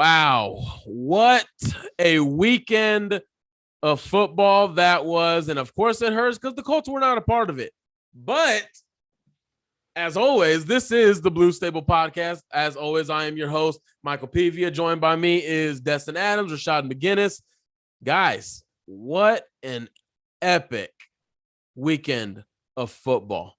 Wow. What a weekend of football that was. And of course it hurts because the Colts were not a part of it. But as always, this is the Blue Stable Podcast. As always, I am your host, Michael Pevia. Joined by me is Destin Adams, Rashad McGinnis. Guys, what an epic weekend of football.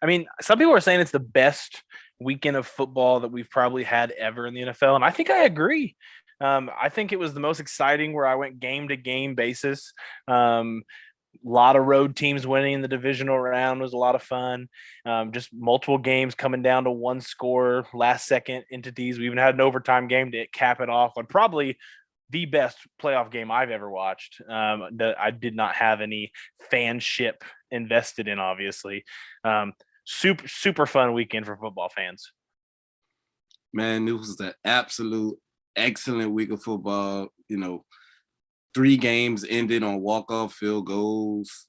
I mean, some people are saying it's the best weekend of football that we've probably had ever in the NFL, and I think I agree. I think it was the most exciting where I went game-to-game basis. A lot of road teams winning in the divisional round was a lot of fun. Just multiple games coming down to one score, last-second entities. We even had an overtime game to cap it off on probably the best playoff game I've ever watched that I did not have any fanship invested in, obviously. Super fun weekend for football fans. Man, it was an absolute excellent week of football. You know, 3 games ended on walk-off field goals.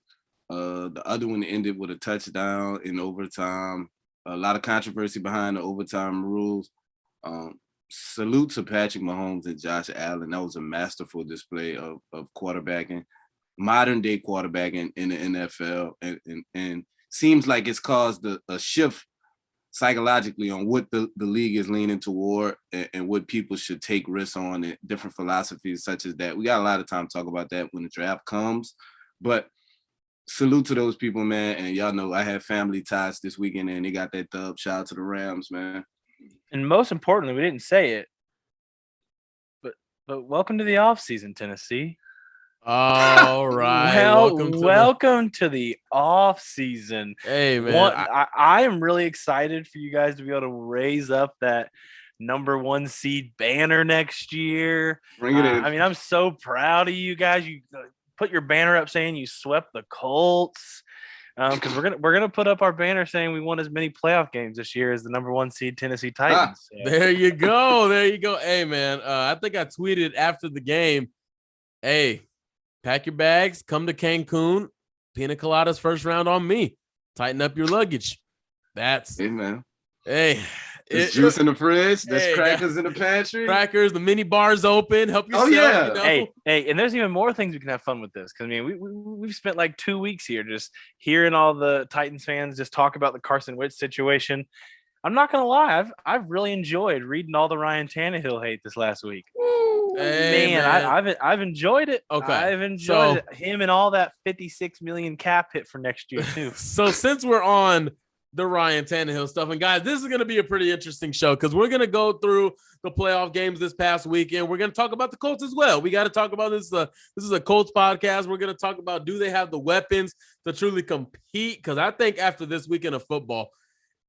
The other one ended with a touchdown in overtime. A lot of controversy behind the overtime rules. Salute to Patrick Mahomes and Josh Allen. That was a masterful display of quarterbacking, modern-day quarterbacking in the NFL, and seems like it's caused a shift psychologically on what the league is leaning toward and what people should take risks on and different philosophies such as that. We got a lot of time to talk about that when the draft comes, but salute to those people, man. And y'all know I had family ties this weekend and they got that dub. Shout out to the Rams, man. And most importantly, we didn't say it, but welcome to the offseason, Tennessee. All right. Welcome to the off season. Hey, man. I am really excited for you guys to be able to raise up that number 1 seed banner next year. Bring it in. I mean, I'm so proud of you guys. You put your banner up saying you swept the Colts. Because we're gonna put up our banner saying we won as many playoff games this year as the number 1 seed Tennessee Titans. So. There you go. Hey, man. I think I tweeted after the game. Hey, pack your bags, come to Cancun. Pina coladas first round on me. Tighten up your luggage. Hey, man. Hey. There's juice in the fridge. There's crackers in the pantry. Crackers, the mini bars open. Help yourself. Oh, yeah. You know? Hey, and there's even more things we can have fun with this. Because, I mean, we've spent like 2 weeks here just hearing all the Titans fans just talk about the Carson Wentz situation. I'm not going to lie. I've really enjoyed reading all the Ryan Tannehill hate this last week. Hey, man. I've enjoyed it. Okay. I've enjoyed him and all that 56 million cap hit for next year, too. So since we're on the Ryan Tannehill stuff, and guys, this is going to be a pretty interesting show because we're going to go through the playoff games this past weekend. We're going to talk about the Colts as well. We got to talk about this. This is a Colts podcast. We're going to talk about, do they have the weapons to truly compete? Because I think after this weekend of football,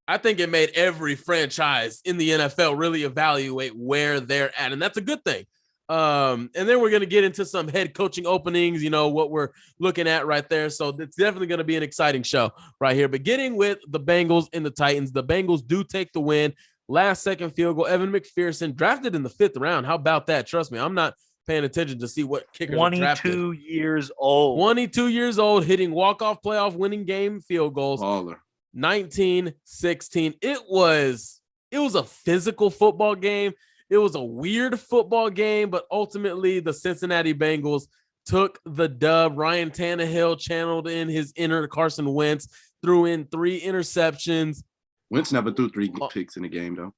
I think it made every franchise in the NFL really evaluate where they're at, and that's a good thing. And then we're going to get into some head coaching openings, you know, what we're looking at right there. So it's definitely going to be an exciting show right here. Beginning with the Bengals and the Titans. The Bengals do take the win. Last second field goal. Evan McPherson drafted in the 5th round. How about that? Trust me, I'm not paying attention to see what kicker 22 years old. 22 years old, hitting walk-off playoff winning game field goals. Baller. 19-16. It was a physical football game. It was a weird football game, but ultimately the Cincinnati Bengals took the dub. Ryan Tannehill channeled in his inner Carson Wentz, threw in 3 interceptions. Wentz never threw 3 picks in the game, though.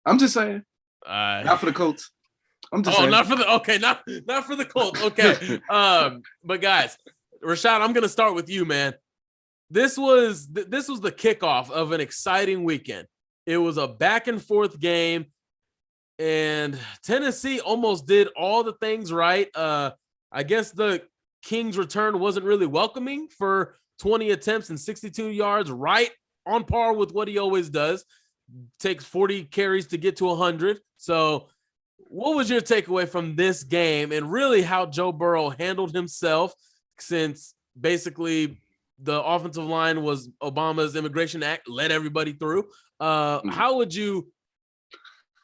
I'm just saying. Not for the Colts. I'm just saying. Not for the Colts. Okay. But guys, Rashad, I'm going to start with you, man. This was the kickoff of an exciting weekend. It was a back and forth game. And Tennessee almost did all the things right. I guess the Kings' return wasn't really welcoming for 20 attempts and 62 yards, right on par with what he always does. Takes 40 carries to get to 100. So what was your takeaway from this game and really how Joe Burrow handled himself since basically the offensive line was Obama's Immigration Act, let everybody through? How would you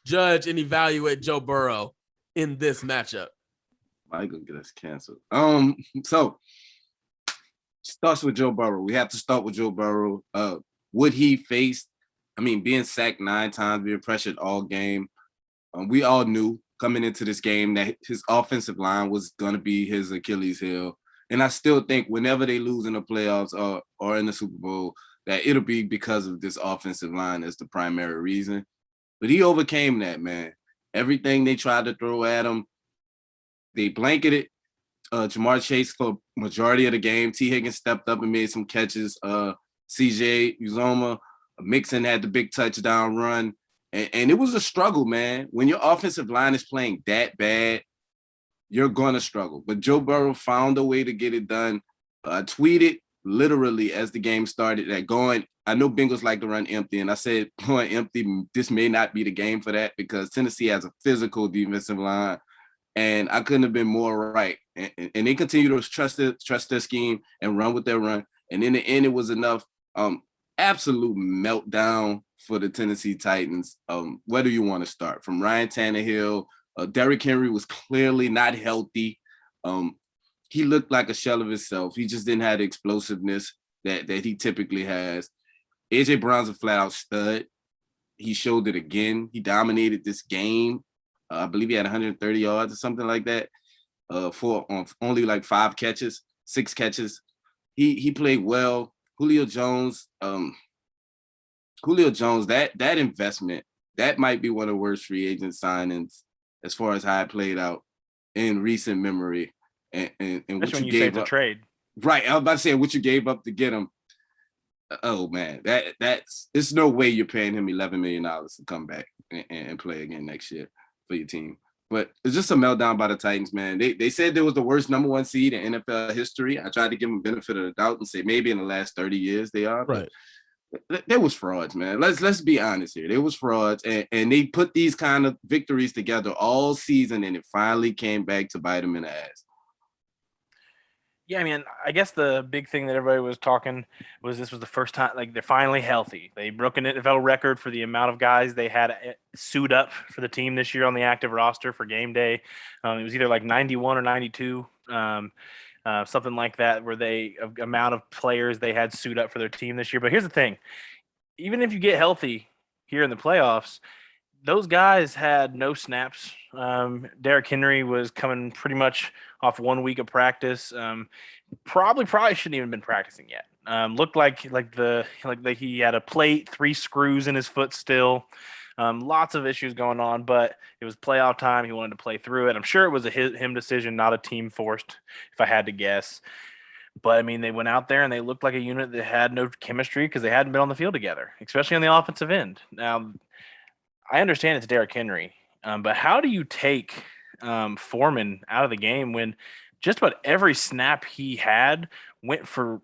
judge and evaluate Joe Burrow in this matchup? I gonna get us canceled. So starts with Joe Burrow. We have to start with Joe Burrow. What he faced being sacked 9 times, being pressured all game. We all knew coming into this game that his offensive line was going to be his Achilles heel. And I still think whenever they lose in the playoffs or in the Super Bowl, that it'll be because of this offensive line as the primary reason. But he overcame that, man. Everything they tried to throw at him, they blanketed Jamar Chase for majority of the game. T. Higgins stepped up and made some catches. CJ Uzoma, Mixon had the big touchdown run. And it was a struggle, man. When your offensive line is playing that bad, you're going to struggle. But Joe Burrow found a way to get it done. I tweeted literally as the game started that I know Bengals like to run empty, and I said going empty, this may not be the game for that because Tennessee has a physical defensive line, and I couldn't have been more right. And they continue to trust their scheme and run with their run. And in the end, it was enough. Absolute meltdown for the Tennessee Titans. Where do you want to start? From Ryan Tannehill. Derrick Henry was clearly not healthy. He looked like a shell of himself. He just didn't have the explosiveness that he typically has. AJ Brown's a flat-out stud. He showed it again. He dominated this game. I believe he had 130 yards or something like that for only like 6 catches. He played well. Julio Jones, that investment, that might be one of the worst free agent signings as far as how it played out in recent memory. And what you gave up. Trade. Right. I was about to say what you gave up to get him. Oh man, there's no way you're paying him $11 million to come back and play again next year for your team. But it's just a meltdown by the Titans, man. They said there was the worst number 1 seed in NFL history. I tried to give them benefit of the doubt and say maybe in the last 30 years they are. Right. There was frauds, man. Let's be honest here. There was frauds, and they put these kind of victories together all season, and it finally came back to bite them in the ass. Yeah, I guess the big thing that everybody was talking was this was the first time, like, they're finally healthy. They broke an NFL record for the amount of guys they had suit up for the team this year on the active roster for game day. It was either like 91 or 92, something like that, where amount of players they had suit up for their team this year. But here's the thing. Even if you get healthy here in the playoffs, those guys had no snaps. Derrick Henry was coming pretty much off 1 week of practice. Probably shouldn't even been practicing yet. Looked like he had a plate, 3 screws in his foot still. Lots of issues going on, but it was playoff time. He wanted to play through it. I'm sure it was a him decision, not a team forced, if I had to guess. But they went out there and they looked like a unit that had no chemistry because they hadn't been on the field together, especially on the offensive end. Now, I understand it's Derrick Henry, but how do you take Foreman out of the game when just about every snap he had went for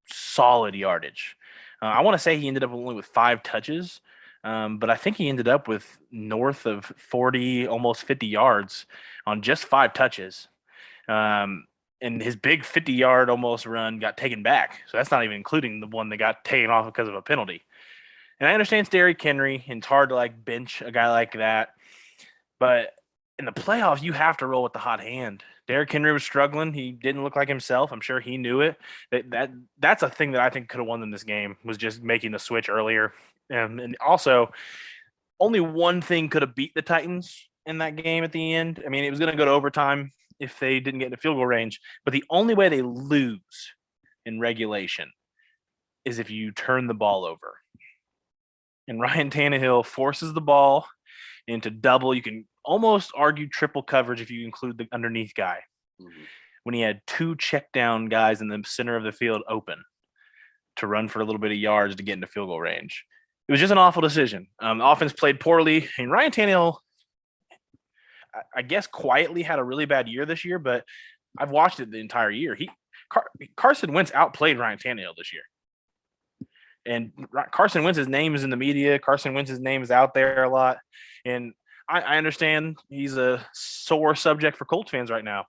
solid yardage? I want to say he ended up only with 5 touches, but I think he ended up with north of 40, almost 50 yards on just 5 touches. And his big 50-yard almost run got taken back. So that's not even including the one that got taken off because of a penalty. And I understand it's Derrick Henry, and it's hard to bench a guy like that. But in the playoffs, you have to roll with the hot hand. Derrick Henry was struggling. He didn't look like himself. I'm sure he knew it. That's a thing that I think could have won them this game, was just making the switch earlier. And also, only one thing could have beat the Titans in that game at the end. It was going to go to overtime if they didn't get into field goal range. But the only way they lose in regulation is if you turn the ball over. And Ryan Tannehill forces the ball into double. You can almost argue triple coverage if you include the underneath guy. Mm-hmm. When he had 2 check down guys in the center of the field open to run for a little bit of yards to get into field goal range. It was just an awful decision. The offense played poorly. And Ryan Tannehill, I guess, quietly had a really bad year this year, but I've watched it the entire year. Carson Wentz outplayed Ryan Tannehill this year. And Carson Wentz's name is in the media. Carson Wentz's name is out there a lot. And I understand he's a sore subject for Colts fans right now.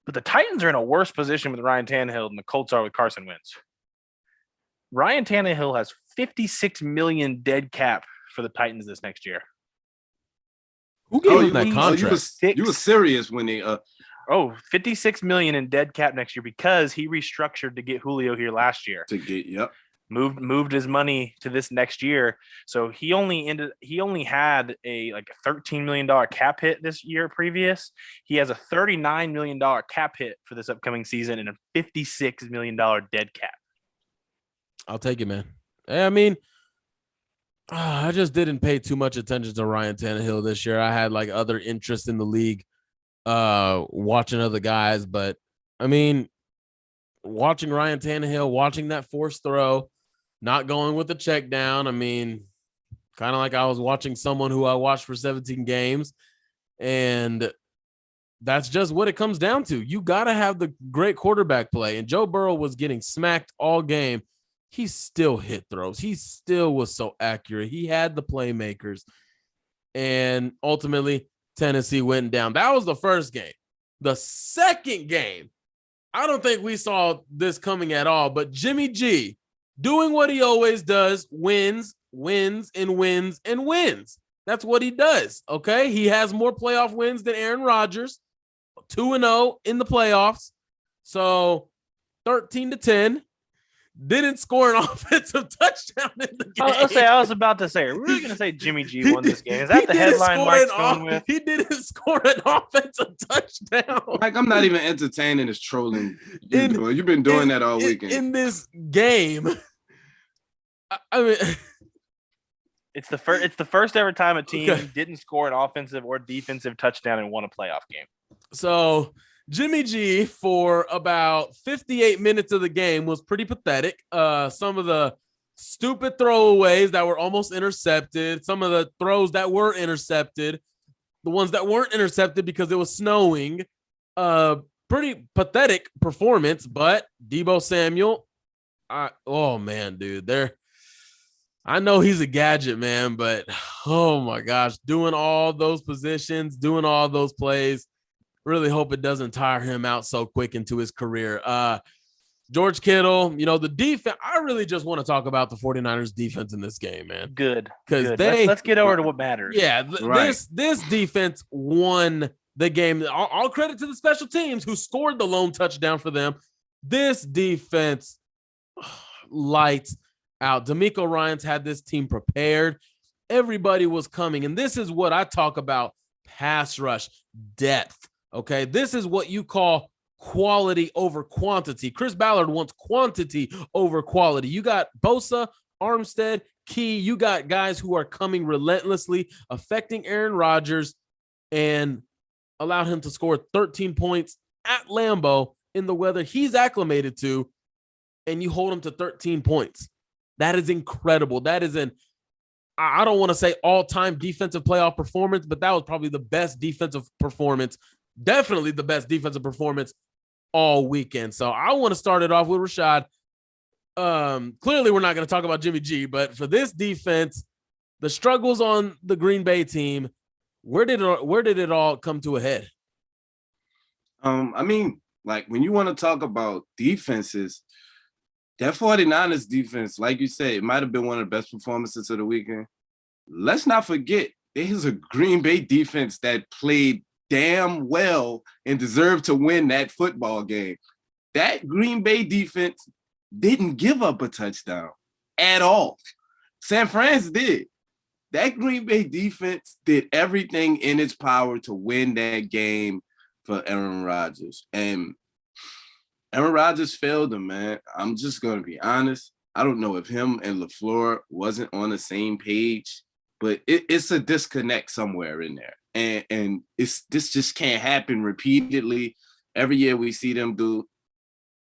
But the Titans are in a worse position with Ryan Tannehill than the Colts are with Carson Wentz. Ryan Tannehill has $56 million dead cap for the Titans this next year. Who gave him that contract? You were serious when they $56 million in dead cap next year because he restructured to get Julio here last year. Yep. moved his money to this next year. So he only had a $13 million cap hit this year previous. He has a $39 million cap hit for this upcoming season and a $56 million dead cap. I'll take it, man. I mean, I just didn't pay too much attention to Ryan Tannehill this year. I had like other interests in the league, watching other guys. But I mean, watching Ryan Tannehill, watching that forced throw, not going with the check down. I mean, kind of like I was watching someone who I watched for 17 games. And that's just what it comes down to. You got to have the great quarterback play. And Joe Burrow was getting smacked all game. He still hit throws. He still was so accurate. He had the playmakers. And ultimately, Tennessee went down. That was the first game. The second game, I don't think we saw this coming at all. But Jimmy G, doing what he always does, wins. That's what he does, okay? He has more playoff wins than Aaron Rodgers, 2-0 in the playoffs. So 13-10. Didn't score an offensive touchdown in the game. I was about to say, are we really going to say Jimmy G won this game? Is that the headline Mike's going with? He didn't score an offensive touchdown. Like, I'm not even entertaining this trolling. You've been doing that all weekend. In this game, I mean, it's the first ever time a team didn't score an offensive or defensive touchdown and won a playoff game. So Jimmy G, for about 58 minutes of the game, was pretty pathetic. Some of the stupid throwaways that were almost intercepted, some of the throws that were intercepted, the ones that weren't intercepted because it was snowing. Pretty pathetic performance, but Deebo Samuel, oh man, dude, I know he's a gadget, man, but oh my gosh, doing all those positions, doing all those plays. Really hope it doesn't tire him out so quick into his career. George Kittle, the defense. I really just want to talk about the 49ers defense in this game, man. Good. Because let's get over to what matters. Yeah, this defense won the game. All credit to the special teams who scored the lone touchdown for them. This defense, lights out. D'Amico Ryans had this team prepared. Everybody was coming. And this is what I talk about, pass rush depth. Okay, this is what you call quality over quantity. Chris Ballard wants quantity over quality. You got Bosa, Armstead, Key. You got guys who are coming relentlessly, affecting Aaron Rodgers, and allowed him to score 13 points at Lambeau in the weather he's acclimated to, and you hold him to 13 points. That is incredible. That is I don't want to say all-time defensive playoff performance, but that was probably the best defensive performance. Definitely the best defensive performance all weekend. So I want to start it off with Rashad. Clearly, we're not going to talk about Jimmy G, but for this defense, the struggles on the Green Bay team, where did it all come to a head? I mean, like, when you want to talk about defenses, that 49ers defense, like you said, it might have been one of the best performances of the weekend. Let's not forget, there's a Green Bay defense that played damn well and deserved to win that football game. That Green Bay defense didn't give up a touchdown at all. San Fran did. That Green Bay defense did everything in its power to win that game for Aaron Rodgers. And Aaron Rodgers failed him, man. I'm just going to be honest. I don't know if him and LaFleur wasn't on the same page, but it's a disconnect somewhere in there. And this just can't happen repeatedly. Every year we see them do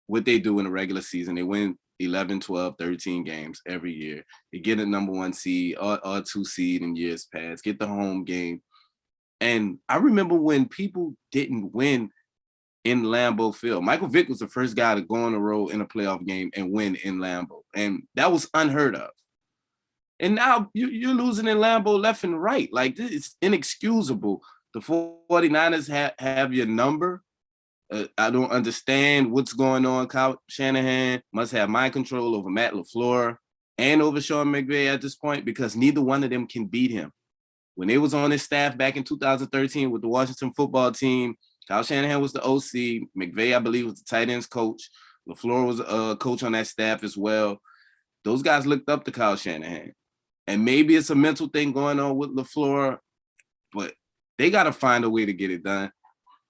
what they do in the regular season. They win 11, 12, 13 games every year. They get a number 1 seed or 2 seed in years past, get the home game. And I remember when people didn't win in Lambeau Field. Michael Vick was the first guy to go on the road in a playoff game and win in Lambeau. And that was unheard of. And now you're losing in Lambeau left and right. Like, this is inexcusable. The 49ers have your number. I don't understand what's going on. Kyle Shanahan must have mind control over Matt LaFleur and over Sean McVay at this point, because neither one of them can beat him. When they was on his staff back in 2013 with the Washington football team, Kyle Shanahan was the OC. McVay, I believe, was the tight ends coach. LaFleur was a coach on that staff as well. those guys looked up to Kyle Shanahan. And maybe it's a mental thing going on with LaFleur, but they got to find a way to get it done.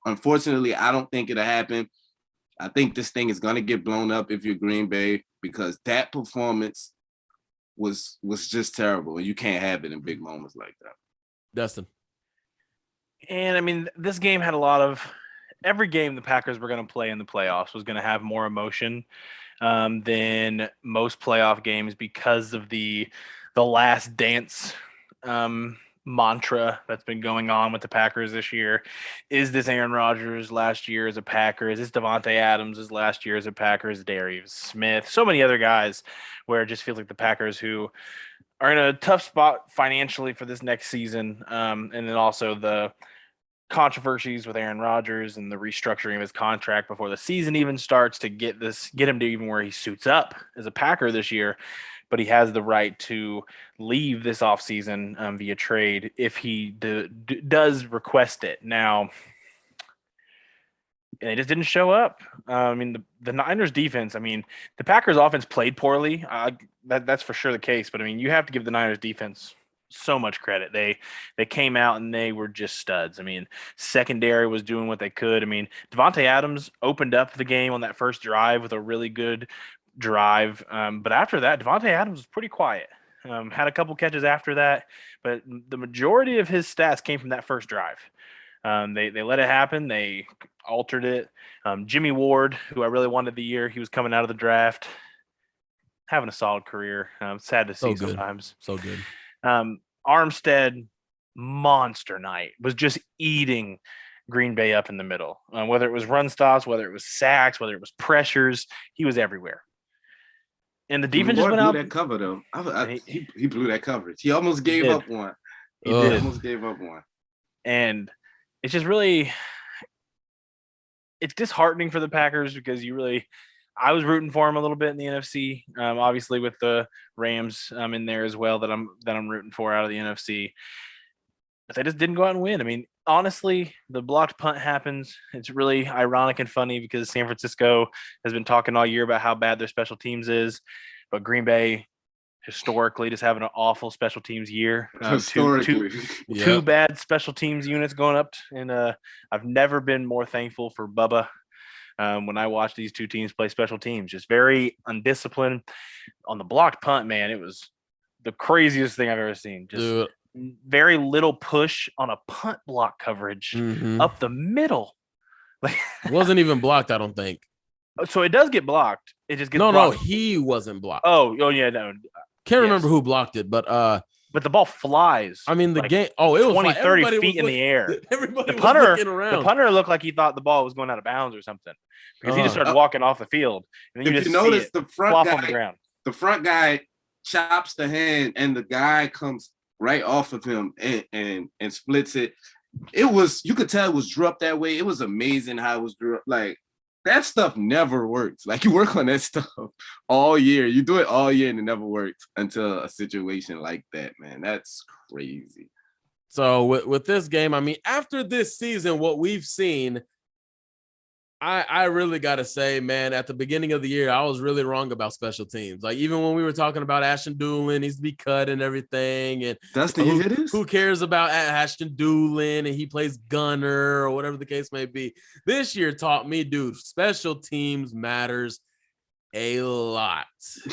Unfortunately, I don't think it'll happen. I think this thing is going to get blown up if you're Green Bay, because that performance was just terrible. And you can't have it in big moments like that. Dustin. And I mean, this game had every game the Packers were going to play in the playoffs was going to have more emotion than most playoff games because of the last dance mantra that's been going on with the Packers this year. Is this Aaron Rodgers last year as a Packer? Is this Devontae Adams' last year as a Packer? Is Darius Smith? So many other guys where it just feels like the Packers who are in a tough spot financially for this next season. And then also the controversies with Aaron Rodgers and the restructuring of his contract before the season even starts to get him to even where he suits up as a Packer this year. But he has the right to leave this offseason via trade if he does request it. Now, they just didn't show up. I mean, the Niners defense, I mean, the Packers offense played poorly. That's for sure the case. But, I mean, you have to give the Niners defense so much credit. They came out and they were just studs. I mean, secondary was doing what they could. I mean, Devontae Adams opened up the game on that first drive with a really good drive. But after that, Devontae Adams was pretty quiet. Had a couple catches after that, but the majority of his stats came from that first drive. They let it happen. They altered it. Jimmy Ward, who I really wanted the year, he was coming out of the draft, having a solid career. Sad to see sometimes. So good. Armstead, monster night, was just eating Green Bay up in the middle. Whether it was run stops, whether it was sacks, whether it was pressures, he was everywhere. And the defense just went out. That cover though. He blew that coverage. He almost gave up one. He did. Almost gave up one. And it's just really, it's disheartening for the Packers because I was rooting for him a little bit in the NFC. Obviously with the Rams in there as well that I'm rooting for out of the NFC. But they just didn't go out and win. I mean, honestly, the blocked punt happens. It's really ironic and funny because San Francisco has been talking all year about how bad their special teams is, but Green Bay historically just having an awful special teams year. Two bad special teams units going up, and I've never been more thankful for Bubba when I watch these two teams play special teams. Just very undisciplined. On the blocked punt, man, it was the craziest thing I've ever seen. Just very little push on a punt block coverage up the middle. It wasn't even blocked, I don't think. So it does get blocked. It just gets blocked. No, he wasn't blocked. Oh yeah, no. Can't remember who blocked it, but the ball flies. I mean, the game. Oh, it was 20, 30 feet in the air. Everybody the punter, was looking around. The punter looked like he thought the ball was going out of bounds or something because he just started walking off the field. And then if you notice, the front guy on the ground. The front guy chops the hand, and the guy comes right off of him and splits it. It was, you could tell it was dropped that way. It was amazing how it was dropped. Like, that stuff never works. Like, you work on that stuff all year. You do it all year and it never works until a situation like that, man. That's crazy. So with this game, I mean, after this season, what we've seen, I really got to say, man, at the beginning of the year, I was really wrong about special teams. Like, even when we were talking about Ashton Doolin, needs to be cut and everything. And who cares about Ashton Doolin and he plays gunner or whatever the case may be. This year taught me, dude, special teams matters a lot.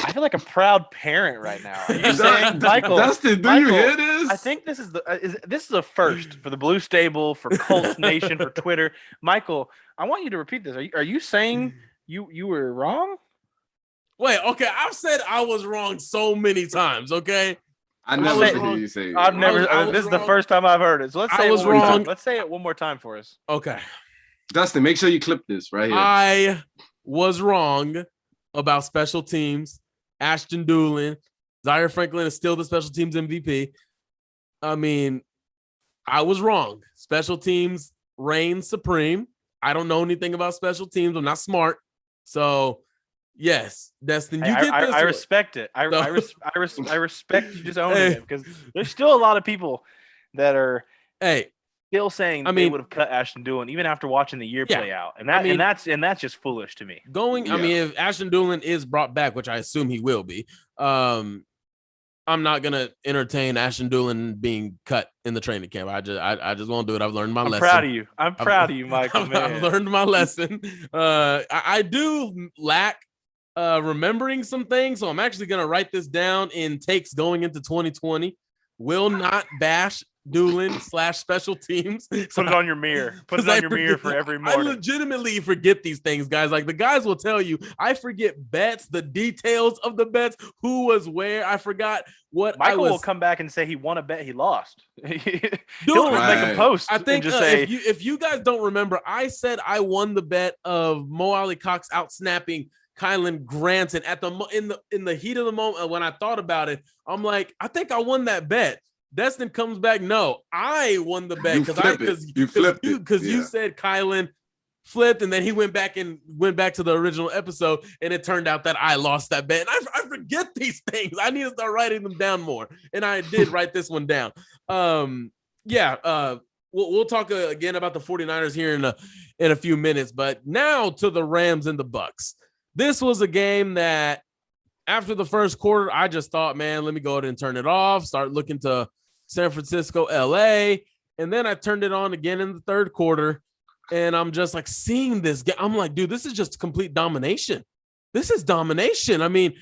I feel like a proud parent right now. Are you saying, Michael? Dustin, you hear this? I think this is a first for the Blue Stable, for Colts Nation, for Twitter. Michael, I want you to repeat this. Are you saying you were wrong? Wait, okay. I've said I was wrong so many times. Okay, I never heard you say. I've never. This is the first time I've heard it. So let's say I was wrong. Let's say it one more time for us. Okay, Dustin, make sure you clip this right here. I was wrong about special teams. Ashton Doolin, Zaire Franklin is still the special teams MVP. I mean, I was wrong. Special teams reign supreme. I don't know anything about special teams. I'm not smart. So, yes, Destin, you get this. I respect it. I respect you just owning it because there's still a lot of people that are. Hey, Still saying I they mean- would have cut Ashton Doolin even after watching the year Yeah. play out, and I mean- that's just foolish to me. I mean, if Ashton Doolin is brought back, which I assume he will be, I'm not gonna entertain Ashton Doolin being cut in the training camp. I just won't do it. I've learned my lesson. Proud of you. I'm proud of you, Michael. I've learned my lesson. I do lack remembering some things, so I'm actually gonna write this down in takes going into 2020. Will not bash Doolin / special teams. Put it on your mirror. Put it on your mirror for every I morning. legitimately forget these things, guys. Like the guys will tell you, I forget bets, the details of the bets, who was where. I forgot what Michael will come back and say he won a bet he lost. He'll Right. make a post. I think and just say if you guys don't remember, I said I won the bet of Mo Ali Cox out snapping Kylan Granton at in the heat of the moment. When I thought about it, I'm like, I think I won that bet. Destin comes back. No, I won the bet because you said Kylan flipped, and then he went back to the original episode, and it turned out that I lost that bet. And I forget these things. I need to start writing them down more, and I did write this one down. We'll talk again about the 49ers here in a few minutes, but now to the Rams and the Bucks. This was a game that after the first quarter, I just thought, man, let me go ahead and turn it off, start looking to San Francisco, LA. And then I turned it on again in the third quarter, and I'm just like seeing this game. I'm like, dude, this is just complete domination. This is domination. I mean,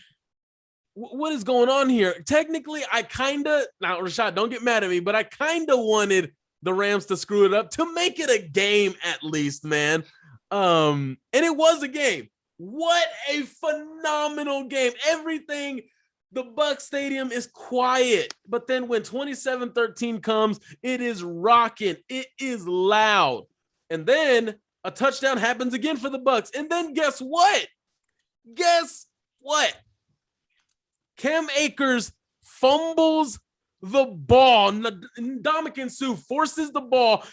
what is going on here? Technically, now, Rashad, don't get mad at me, but I kind of wanted the Rams to screw it up to make it a game at least, man. And it was a game. What a phenomenal game. Everything, the Bucs Stadium is quiet, but then when 27-13 comes, it is rocking. It is loud. And then a touchdown happens again for the Bucs. And then guess what? Cam Akers fumbles the ball. Ndamukong Suh forces the ball.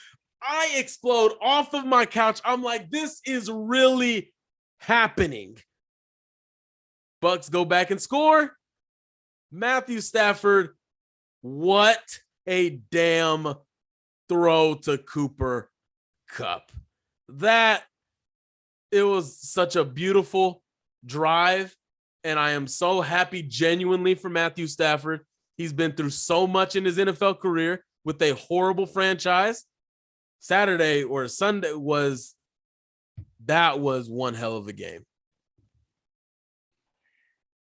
I explode off of my couch. I'm like, this is really happening. Bucks go back and score. Matthew Stafford, what a damn throw to Cooper Kupp. It was such a beautiful drive, and I am so happy genuinely for Matthew Stafford. He's been through so much in his NFL career with a horrible franchise. Saturday or Sunday was one hell of a game.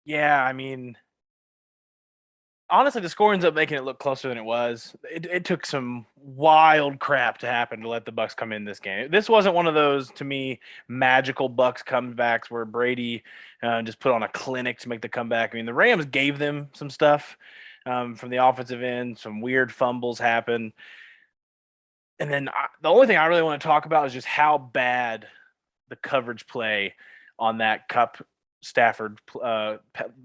Yeah, I mean, honestly, the score ends up making it look closer than it was. It took some wild crap to happen to let the Bucs come in this game. This wasn't one of those, to me, magical Bucs comebacks where Brady just put on a clinic to make the comeback. I mean, the Rams gave them some stuff from the offensive end. Some weird fumbles happened. And then the only thing I really want to talk about is just how bad the coverage play on that Kupp Stafford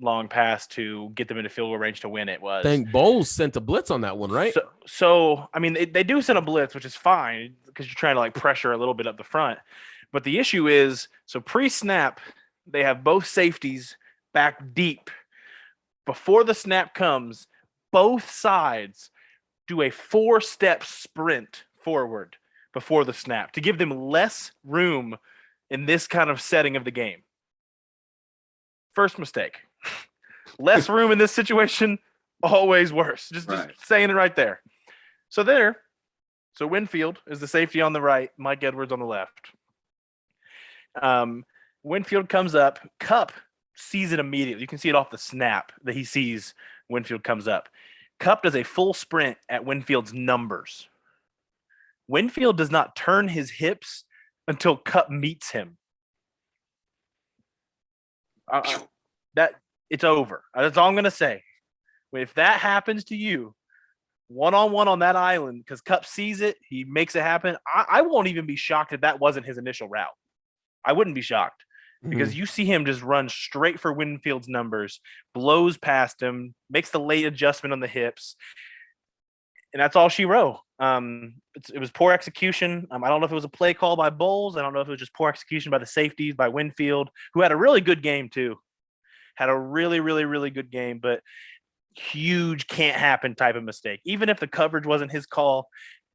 long pass to get them into field goal range to win it was. I think Bowles sent a blitz on that one, right? So I mean, they do send a blitz, which is fine because you're trying to like pressure a little bit up the front. But the issue is, so pre-snap, they have both safeties back deep. Before the snap comes, both sides do a 4-step sprint forward before the snap to give them less room in this kind of setting of the game. First mistake. Less room in this situation, always worse. Just saying it right there. So Winfield is the safety on the right, Mike Edwards on the left. Winfield comes up. Kupp sees it immediately. You can see it off the snap that he sees Winfield comes up. Kupp does a full sprint at Winfield's numbers. Winfield does not turn his hips until Kupp meets him. That it's over. That's all I'm gonna say. If that happens to you, one-on-one on that island, because Kupp sees it, he makes it happen. I won't even be shocked if that wasn't his initial route. I wouldn't be shocked because you see him just run straight for Winfield's numbers, blows past him, makes the late adjustment on the hips, and that's all she wrote. It was poor execution. I don't know if it was a play call by Bowles. I don't know if it was just poor execution by the safeties, by Winfield, who had a really good game too. Had a really, really, really good game, but huge can't happen type of mistake. Even if the coverage wasn't his call,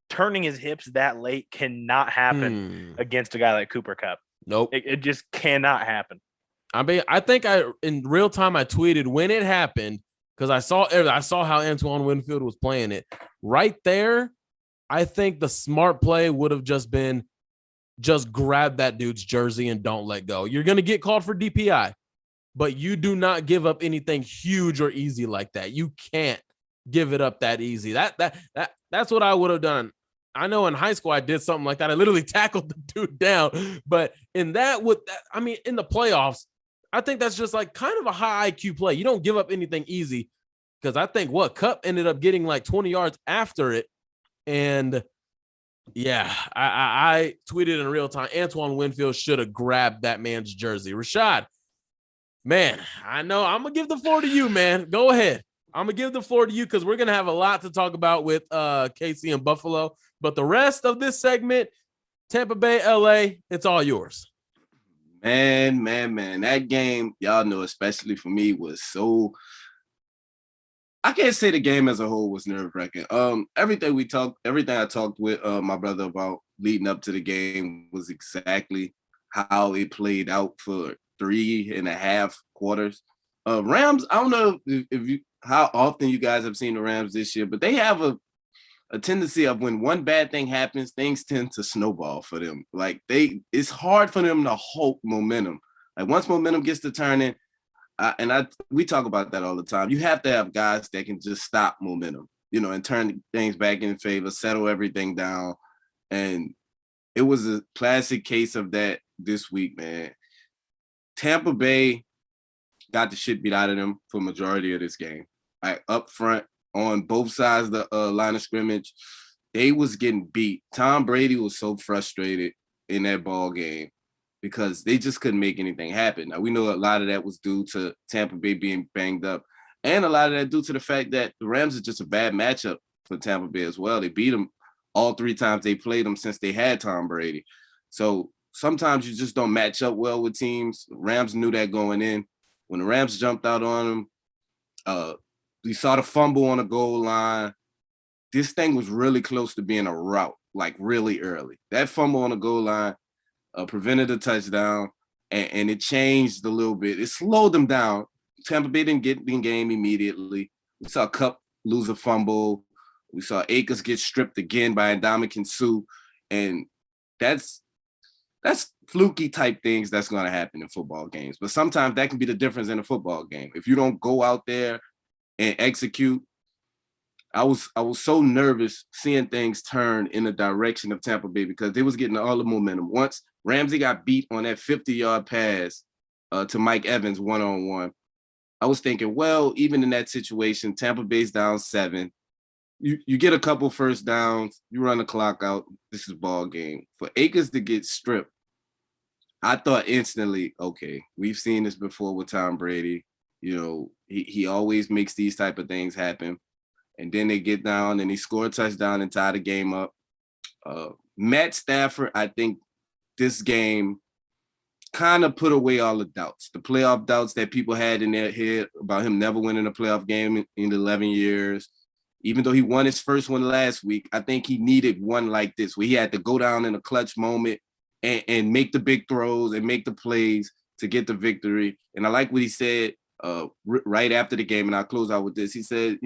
turning his hips that late cannot happen against a guy like Cooper Kupp. Nope. It just cannot happen. I mean, I think in real time I tweeted when it happened because I saw how Antoine Winfield was playing it right there. I think the smart play would have just been grab that dude's jersey and don't let go. You're going to get called for DPI, but you do not give up anything huge or easy like that. You can't give it up that easy. That's what I would have done. I know in high school I did something like that. I literally tackled the dude down, but in the playoffs, I think that's just like kind of a high IQ play. You don't give up anything easy because I think Kupp ended up getting like 20 yards after it. And yeah, I tweeted in real time, Antoine Winfield should have grabbed that man's jersey. Rashad, man, I know I'm going to give the floor to you, man. Go ahead. I'm going to give the floor to you because we're going to have a lot to talk about with KC and Buffalo. But the rest of this segment, Tampa Bay, LA, it's all yours. Man. That game, y'all know, especially for me, was so... I can't say the game as a whole was nerve-wracking. Everything I talked with my brother about leading up to the game was exactly how it played out for 3.5 quarters. Rams, I don't know how often you guys have seen the Rams this year, but they have a tendency of when one bad thing happens, things tend to snowball for them. Like it's hard for them to hold momentum. Like once momentum gets to turning, we talk about that all the time. You have to have guys that can just stop momentum, and turn things back in favor, settle everything down. And it was a classic case of that this week, man. Tampa Bay got the shit beat out of them for majority of this game. Like up front, on both sides of the line of scrimmage, they was getting beat. Tom Brady was so frustrated in that ball game because they just couldn't make anything happen. Now, we know a lot of that was due to Tampa Bay being banged up, and a lot of that due to the fact that the Rams are just a bad matchup for Tampa Bay as well. They beat them all 3 times they played them since they had Tom Brady. So sometimes you just don't match up well with teams. Rams knew that going in. When the Rams jumped out on them, we saw the fumble on the goal line. This thing was really close to being a rout, like really early. That fumble on the goal line prevented a touchdown, and it changed a little bit. It slowed them down. Tampa Bay didn't get in the game immediately. We saw Kupp lose a fumble. We saw Akers get stripped again by Ndamukong Suh, and that's fluky type things that's going to happen in football games. But sometimes that can be the difference in a football game. If you don't go out there and execute, I was so nervous seeing things turn in the direction of Tampa Bay because they was getting all the momentum. Once Ramsey got beat on that 50-yard pass to Mike Evans one-on-one, I was thinking, well, even in that situation, Tampa Bay's down 7. You get a couple first downs, you run the clock out, this is ball game. For Akers to get stripped, I thought instantly, okay, we've seen this before with Tom Brady. He always makes these type of things happen. And then they get down and they score a touchdown and tie the game up. Matt Stafford, I think this game kind of put away all the doubts, the playoff doubts that people had in their head about him never winning a playoff game in 11 years. Even though he won his first one last week, I think he needed one like this where he had to go down in a clutch moment and make the big throws and make the plays to get the victory. And I like what he said right after the game, and I'll close out with this. He said,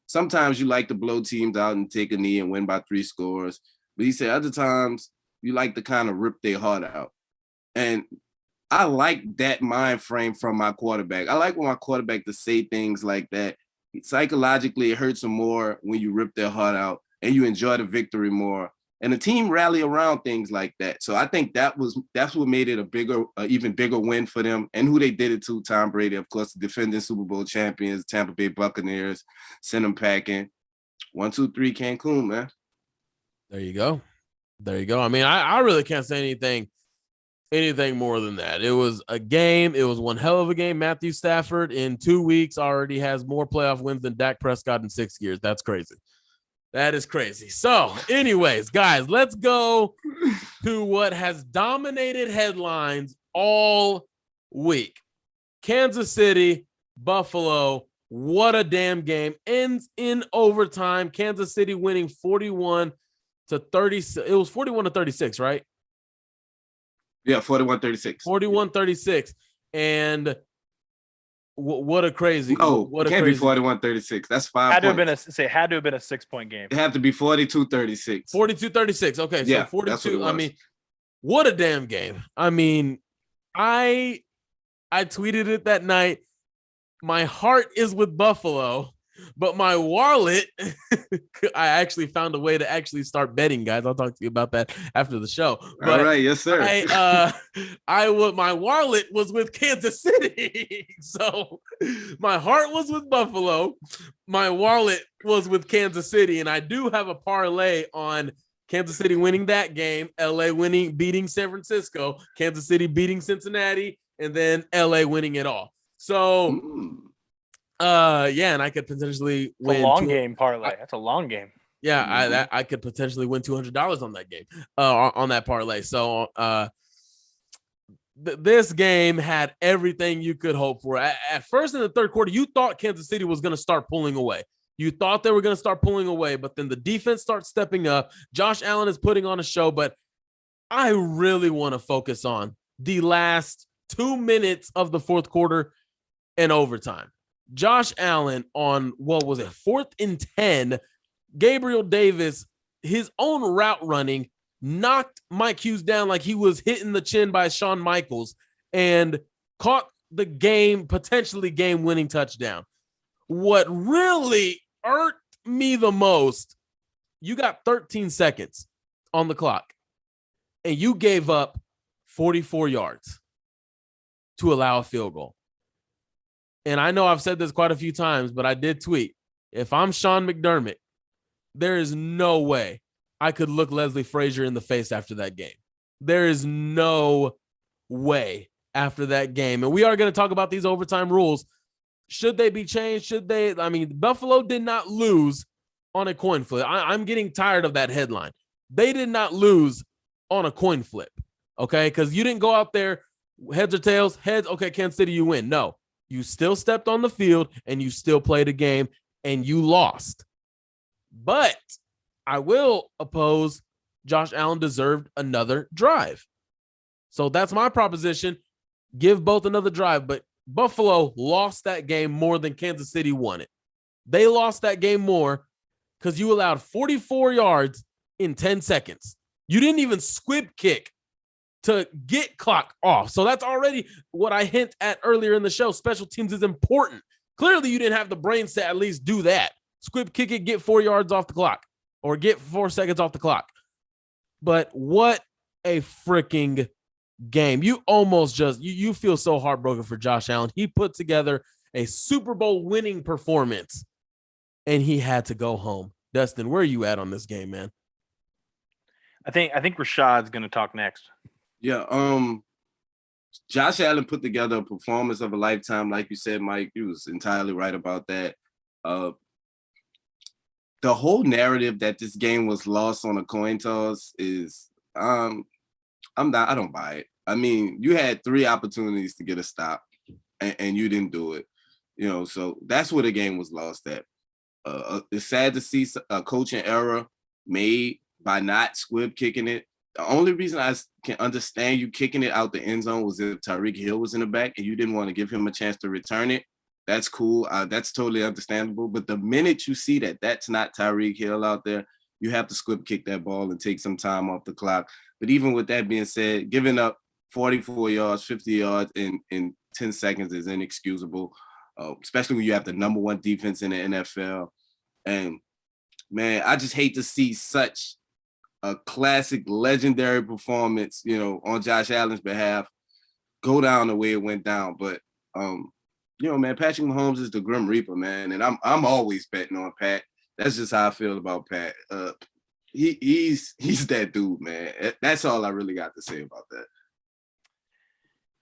sometimes you like to blow teams out and take a knee and win by 3 scores. But he said other times you like to kind of rip their heart out. And I like that mind frame from my quarterback. I like when my quarterback to say things like that. Psychologically, it hurts them more when you rip their heart out and you enjoy the victory more. And the team rally around things like that. So I think that's what made it even bigger win for them, and who they did it to. Tom Brady, of course, the defending Super Bowl champions, Tampa Bay Buccaneers, sent them packing. 1, 2, 3, Cancun, man. There you go. I mean, I really can't say anything more than that. It was a game. It was one hell of a game. Matthew Stafford in 2 weeks already has more playoff wins than Dak Prescott in 6 years. That's crazy. That is crazy. So, anyways, guys, let's go to what has dominated headlines all week. Kansas City, Buffalo, what a damn game. Ends in overtime. Kansas City winning 41 to 30. It was 41-36, right? Yeah, 41-36. 41-36. And what a crazy. No, what it can't be 41-36. That's 5 Had to have points. been had to have been a 6-point game. It had to be 42-36. 42-36. Okay, Yeah, so 42. that's what it was. I mean, what a damn game. I mean, I tweeted it that night. My heart is with Buffalo, but my wallet, I actually found a way to actually start betting, guys. I'll talk to you about that after the show. But all right, yes, sir. My wallet was with Kansas City. So my heart was with Buffalo. My wallet was with Kansas City. And I do have a parlay on Kansas City winning that game, LA beating San Francisco, Kansas City beating Cincinnati, and then LA winning it all. So, and I could potentially win. A long game parlay. That's a long game. Yeah, I could potentially win $200 on that game, on that parlay. So, this game had everything you could hope for. At first, in the third quarter, you thought Kansas City was going to start pulling away. You thought they were going to start pulling away, but then the defense starts stepping up. Josh Allen is putting on a show, but I really want to focus on the last 2 minutes of the fourth quarter and overtime. Josh Allen on, 4th and 10, Gabriel Davis, his own route running, knocked Mike Hughes down like he was hitting the chin by Shawn Michaels and caught the potentially game-winning touchdown. What really irked me the most, you got 13 seconds on the clock and you gave up 44 yards to allow a field goal. And I know I've said this quite a few times, but I did tweet, if I'm Sean McDermott, there is no way I could look Leslie Frazier in the face after that game. There is no way after that game. And we are going to talk about these overtime rules. Should they be changed? Buffalo did not lose on a coin flip. I'm getting tired of that headline. They did not lose on a coin flip, okay? Because you didn't go out there, heads or tails, heads, okay, Kansas City, you win. No, you still stepped on the field and you still played a game and you lost. But I will oppose Josh Allen deserved another drive. So that's my proposition. Give both another drive, but Buffalo lost that game more than Kansas City won it. They lost that game more because you allowed 44 yards in 10 seconds. You didn't even squib kick to get clock off. So that's already what I hint at earlier in the show. Special teams is important. Clearly, you didn't have the brains to at least do that. Squib kick it, get 4 yards off the clock or get 4 seconds off the clock. But what a freaking game. You almost you feel so heartbroken for Josh Allen. He put together a Super Bowl winning performance and he had to go home. Dustin, where are you at on this game, man? I think Rashad's going to talk next. Yeah, Josh Allen put together a performance of a lifetime. Like you said, Mike, you was entirely right about that. The whole narrative that this game was lost on a coin toss is I don't buy it. I mean, you had 3 opportunities to get a stop and you didn't do it. So that's where the game was lost at. It's sad to see a coaching error made by not squib kicking it. The only reason I can understand you kicking it out the end zone was if Tyreek Hill was in the back and you didn't want to give him a chance to return it. That's cool. That's totally understandable. But the minute you see that that's not Tyreek Hill out there, you have to squib kick that ball and take some time off the clock. But even with that being said, giving up 44 yards, 50 yards in 10 seconds is inexcusable, especially when you have the number 1 defense in the NFL. And, man, I just hate to see such a classic, legendary performance, on Josh Allen's behalf go down the way it went down. But, man, Patrick Mahomes is the Grim Reaper, man. And I'm always betting on Pat. That's just how I feel about Pat. He's that dude, man. That's all I really got to say about that.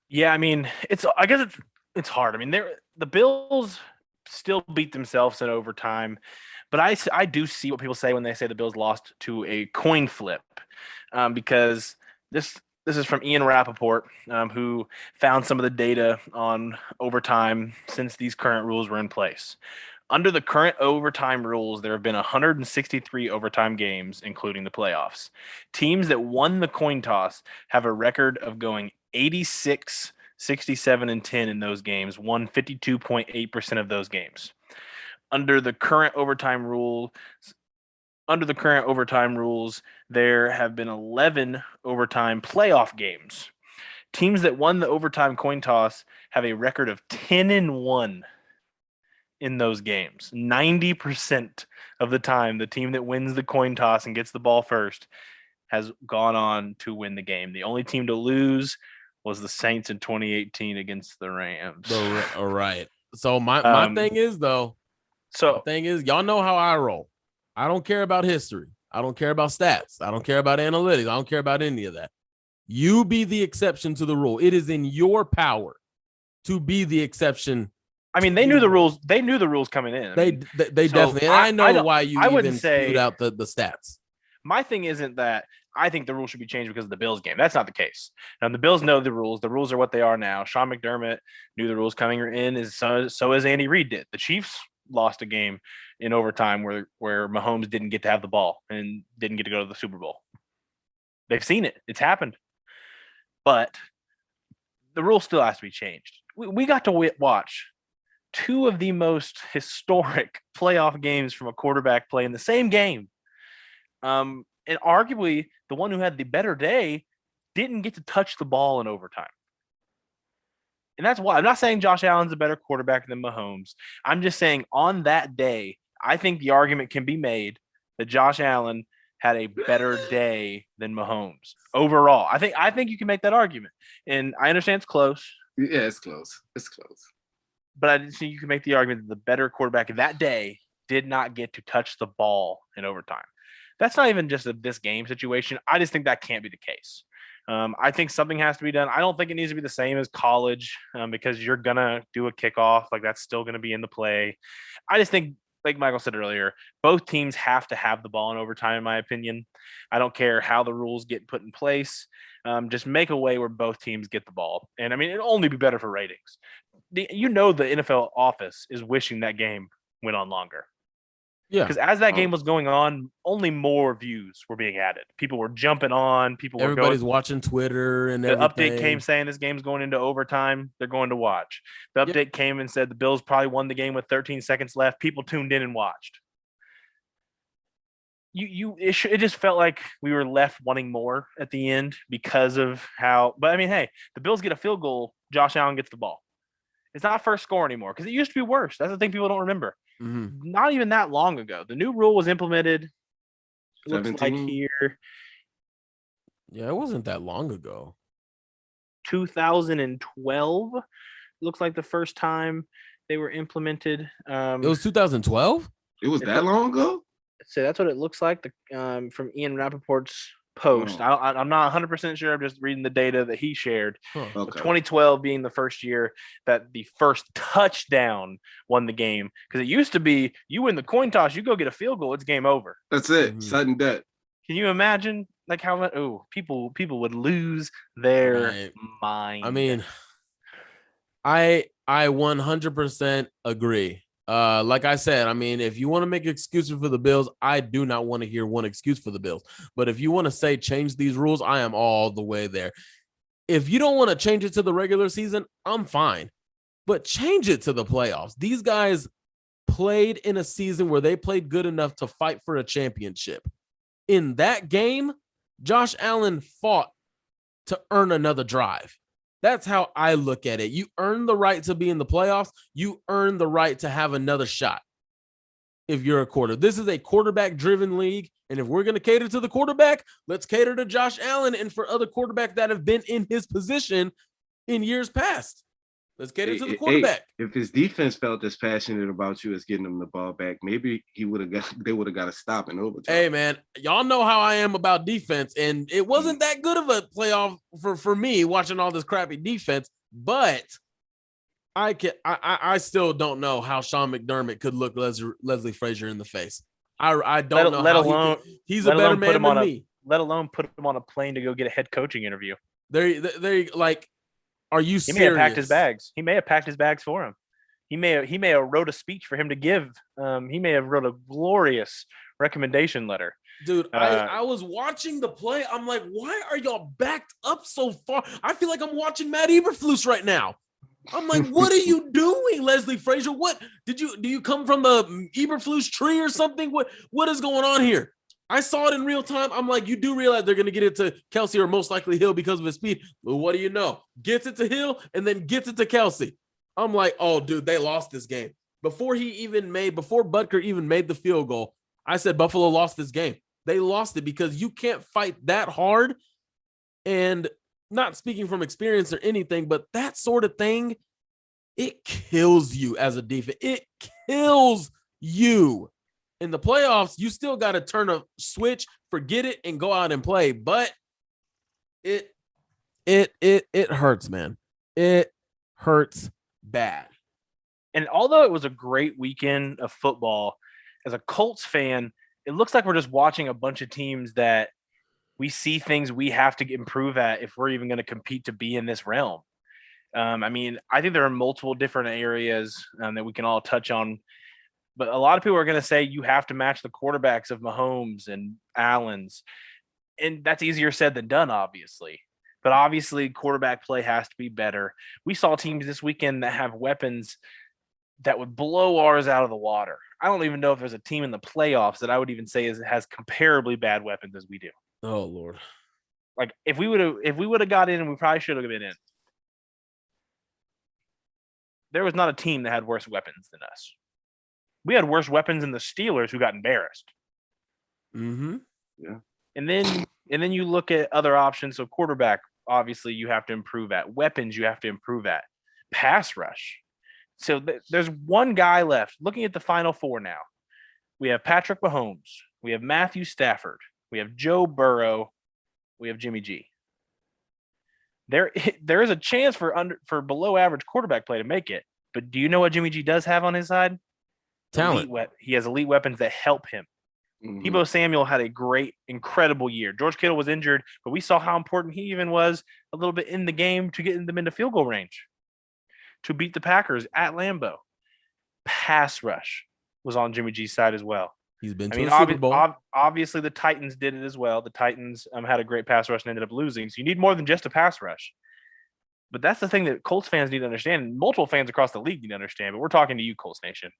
Yeah, I mean, I guess it's hard. I mean, the Bills still beat themselves in overtime, but I do see what people say when they say the Bills lost to a coin flip, because this is from Ian Rappaport, who found some of the data on overtime since these current rules were in place. Under the current overtime rules, there have been 163 overtime games, including the playoffs. Teams that won the coin toss have a record of going 86, 67, and 10 in those games, won 52.8% of those games. Under the current overtime rules, there have been 11 overtime playoff games. Teams that won the overtime coin toss have a record of 10-1 in those games. 90% of the time, the team that wins the coin toss and gets the ball first has gone on to win the game. The only team to lose was the Saints in 2018 against the Rams. All right. So my thing is, though, y'all know how I roll. I don't care about history. I don't care about stats. I don't care about analytics. I don't care about any of that. You be the exception to the rule. It is in your power to be the exception. I mean, they knew the rules. They knew the rules coming in. They definitely. And I know why you even spewed out the stats. My thing isn't that I think the rules should be changed because of the Bills game. That's not the case. Now, the Bills know the rules. The rules are what they are now. Sean McDermott knew the rules coming in, so as Andy Reid did. The Chiefs lost a game in overtime where Mahomes didn't get to have the ball and didn't get to go to the Super Bowl. They've seen it. It's happened. But the rule still has to be changed. We got to watch two of the most historic playoff games from a quarterback play in the same game. And arguably, the one who had the better day didn't get to touch the ball in overtime. And that's why I'm not saying Josh Allen's a better quarterback than Mahomes. I'm just saying on that day, I think the argument can be made that Josh Allen had a better day than Mahomes overall. I think you can make that argument. And I understand it's close. Yeah, it's close. It's close. But I didn't think you can make the argument that the better quarterback that day did not get to touch the ball in overtime. That's not even just this game situation. I just think that can't be the case. I think something has to be done. I don't think it needs to be the same as college because you're going to do a kickoff. Like, that's still going to be in the play. I just think, like Michael said earlier, both teams have to have the ball in overtime, in my opinion. I don't care how the rules get put in place. Just make a way where both teams get the ball. And, I mean, it'll only be better for ratings. The NFL office is wishing that game went on longer. Yeah. Because as that game was going on, only more views were being added. People were jumping on. Everybody's watching Twitter and everything. The update came saying this game's going into overtime. They're going to watch. The update came and said the Bills probably won the game with 13 seconds left. People tuned in and watched. It just felt like we were left wanting more at the end because of how. But I mean, hey, the Bills get a field goal. Josh Allen gets the ball. It's not first score anymore because it used to be worse. That's the thing people don't remember. Mm-hmm. Not even that long ago. The new rule was implemented. Looks like here. Yeah, it wasn't that long ago. 2012 looks like the first time they were implemented. It was 2012? It was that long ago? So that's what it looks like from Ian Rappaport's post. Oh. I'm not 100% sure. I'm just reading the data that he shared. Huh. Okay. 2012 being the first year that the first touchdown won the game. Because it used to be you win the coin toss, you go get a field goal, it's game over. That's it. Mm-hmm. Sudden death. Can you imagine like how much? Oh, people would lose their mind. I mean, I 100% agree. Like I said, I mean, if you want to make excuses for the Bills, I do not want to hear one excuse for the Bills. But if you want to say change these rules, I am all the way there. If you don't want to change it to the regular season, I'm fine. But change it to the playoffs. These guys played in a season where they played good enough to fight for a championship. In that game, Josh Allen fought to earn another drive. That's how I look at it. You earn the right to be in the playoffs. You earn the right to have another shot if you're a quarter. This is a quarterback-driven league, and if we're going to cater to the quarterback, let's cater to Josh Allen and for other quarterbacks that have been in his position in years past. Let's cater to the quarterback. If his defense felt as passionate about you as getting him the ball back, maybe they would have got a stop in overtime. Hey, man, y'all know how I am about defense, and it wasn't that good of a playoff for me watching all this crappy defense, but I still don't know how Sean McDermott could look Leslie Frazier in the face. I don't know. Let alone he's a better man than me. Let alone put him on a plane to go get a head coaching interview. They like. Are you serious? He may have packed his bags. He may have packed his bags for him. He may have wrote a speech for him to give. He may have wrote a glorious recommendation letter. Dude, I was watching the play. I'm like, why are y'all backed up so far? I feel like I'm watching Matt Eberflus right now. I'm like, what are you doing, Leslie Frazier? What do you come from the Eberflus tree or something? What is going on here? I saw it in real time. I'm like, you do realize they're going to get it to Kelsey or most likely Hill because of his speed. But what do you know? Gets it to Hill and then gets it to Kelsey. I'm like, oh, dude, they lost this game. Before Butker even made the field goal, I said Buffalo lost this game. They lost it because you can't fight that hard. And not speaking from experience or anything, but that sort of thing, it kills you as a defense. It kills you. In the playoffs, you still got to turn a switch, forget it, and go out and play. But it hurts, man. It hurts bad. And although it was a great weekend of football, as a Colts fan, it looks like we're just watching a bunch of teams that we see things we have to improve at if we're even going to compete to be in this realm. I mean, I think there are multiple different areas that we can all touch on. But a lot of people are going to say you have to match the quarterbacks of Mahomes and Allen's. And that's easier said than done, obviously. But obviously, quarterback play has to be better. We saw teams this weekend that have weapons that would blow ours out of the water. I don't even know if there's a team in the playoffs that I would even say has comparably bad weapons as we do. Oh, Lord. Like, if we would have got in, and we probably should have been in, there was not a team that had worse weapons than us. We had worse weapons than the Steelers, who got embarrassed. Mm-hmm. Yeah. And then you look at other options. So quarterback, obviously, you have to improve at. Weapons, you have to improve at. Pass rush. So there's one guy left. Looking at the Final Four now, we have Patrick Mahomes. We have Matthew Stafford. We have Joe Burrow. We have Jimmy G. There is a chance for below average quarterback play to make it. But do you know what Jimmy G does have on his side? Talent. He has elite weapons that help him. Mm-hmm. Deebo Samuel had a great, incredible year. George Kittle was injured, but we saw how important he even was a little bit in the game to get them into field goal range to beat the Packers at Lambeau. Pass rush was on Jimmy G's side as well. He's been to the Super Bowl. Obviously, the Titans did it as well. The Titans had a great pass rush and ended up losing. So you need more than just a pass rush. But that's the thing that Colts fans need to understand, and multiple fans across the league need to understand. But we're talking to you, Colts Nation.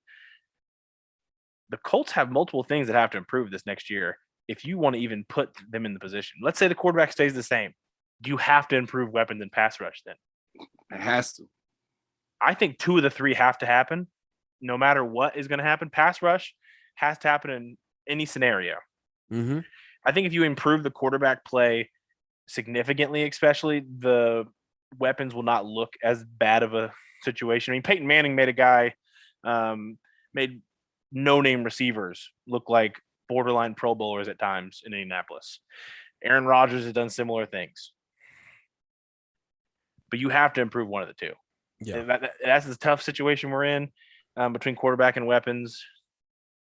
The Colts have multiple things that have to improve this next year if you want to even put them in the position. Let's say the quarterback stays the same. Do you have to improve weapons and pass rush then? It has to. I think 2 of the 3 have to happen. No matter what is going to happen, pass rush has to happen in any scenario. Mm-hmm. I think if you improve the quarterback play significantly, especially, the weapons will not look as bad of a situation. I mean, Peyton Manning made a guy made no-name receivers look like borderline Pro Bowlers at times in Indianapolis. Aaron Rodgers has done similar things. But you have to improve one of the two. Yeah. That's the tough situation we're in between quarterback and weapons.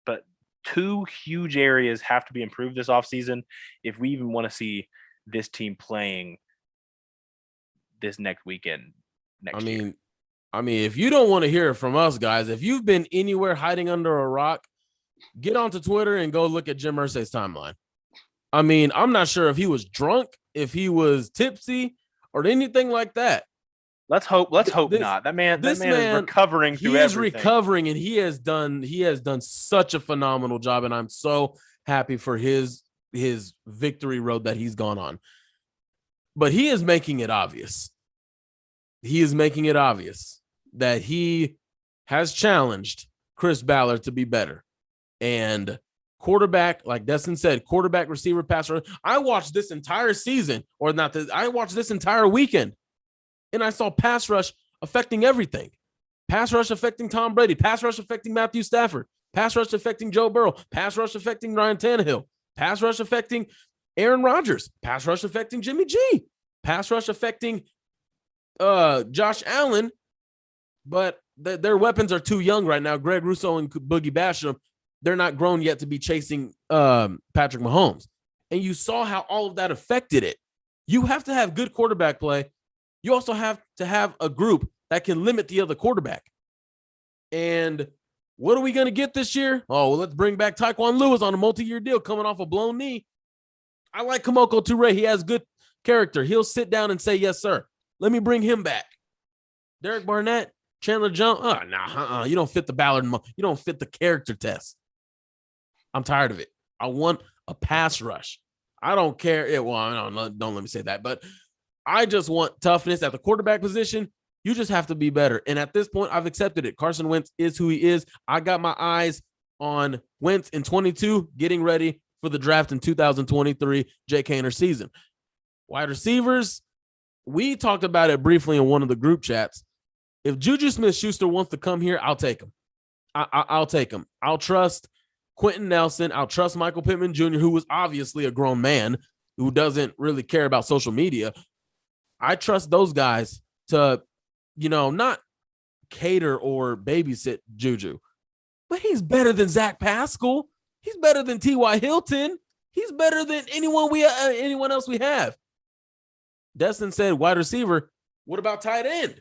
But 2 huge areas have to be improved this offseason if we even want to see this team playing this next weekend next year. I mean, if you don't want to hear it from us, guys, if you've been anywhere hiding under a rock, get onto Twitter and go look at Jim Irsay's timeline. I mean, I'm not sure if he was drunk, if he was tipsy, or anything like that. Let's hope not. That man is recovering through everything. He is recovering, and he has done such a phenomenal job, and I'm so happy for his victory road that he's gone on. But he is making it obvious. He is making it obvious that he has challenged Chris Ballard to be better. And quarterback, like Destin said, quarterback, receiver, passer. I watched this entire season, I watched this entire weekend, and I saw pass rush affecting everything. Pass rush affecting Tom Brady. Pass rush affecting Matthew Stafford. Pass rush affecting Joe Burrow. Pass rush affecting Ryan Tannehill. Pass rush affecting Aaron Rodgers. Pass rush affecting Jimmy G. Pass rush affecting Josh Allen. But their weapons are too young right now. Greg Rousseau and Boogie Basham, they're not grown yet to be chasing Patrick Mahomes. And you saw how all of that affected it. You have to have good quarterback play. You also have to have a group that can limit the other quarterback. And what are we going to get this year? Oh, well, let's bring back Tyquan Lewis on a multi-year deal coming off a blown knee. I like Kamoko Toure. He has good character. He'll sit down and say, yes, sir. Let me bring him back. Derek Barnett, Chandler Jones. You don't fit the Ballard. You don't fit the character test. I'm tired of it. I want a pass rush. I don't care. Don't let me say that. But I just want toughness at the quarterback position. You just have to be better. And at this point, I've accepted it. Carson Wentz is who he is. I got my eyes on Wentz in 22, getting ready for the draft in 2023, Jake Haener season. Wide receivers, we talked about it briefly in one of the group chats. If Juju Smith-Schuster wants to come here, I'll take him. I'll take him. I'll trust Quentin Nelson. I'll trust Michael Pittman Jr., who was obviously a grown man who doesn't really care about social media. I trust those guys to, not cater or babysit Juju. But he's better than Zach Pascal. He's better than T.Y. Hilton. He's better than anyone else we have. Destin said wide receiver. What about tight end?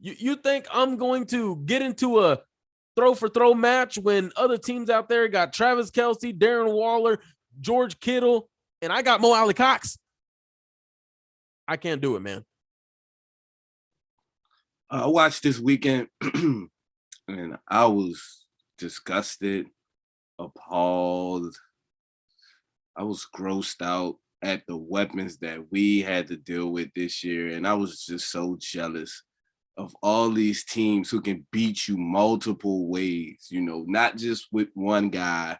You think I'm going to get into a throw-for-throw match when other teams out there got Travis Kelce, Darren Waller, George Kittle, and I got Mo Alley Cox? I can't do it, man. I watched this weekend, and I was disgusted, appalled. I was grossed out at the weapons that we had to deal with this year, and I was just so jealous of all these teams who can beat you multiple ways, not just with one guy,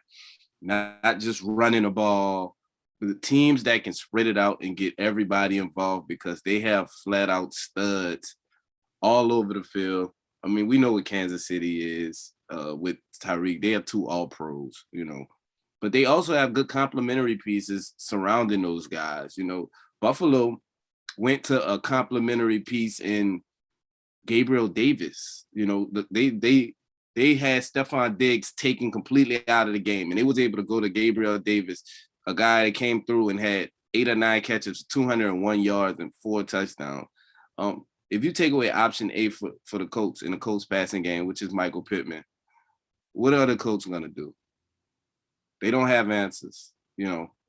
not just running a ball, the teams that can spread it out and get everybody involved because they have flat out studs all over the field. I mean, we know what Kansas City is with Tyreek. They have 2 all-pros, but they also have good complementary pieces surrounding those guys. Buffalo went to a complementary piece in Gabriel Davis. They had Stephon Diggs taken completely out of the game, and they was able to go to Gabriel Davis, a guy that came through and had 8 or 9 catches, 201 yards, and 4 touchdowns. If you take away option A for the Colts in the Colts passing game, which is Michael Pittman, what are the Colts going to do? They don't have answers.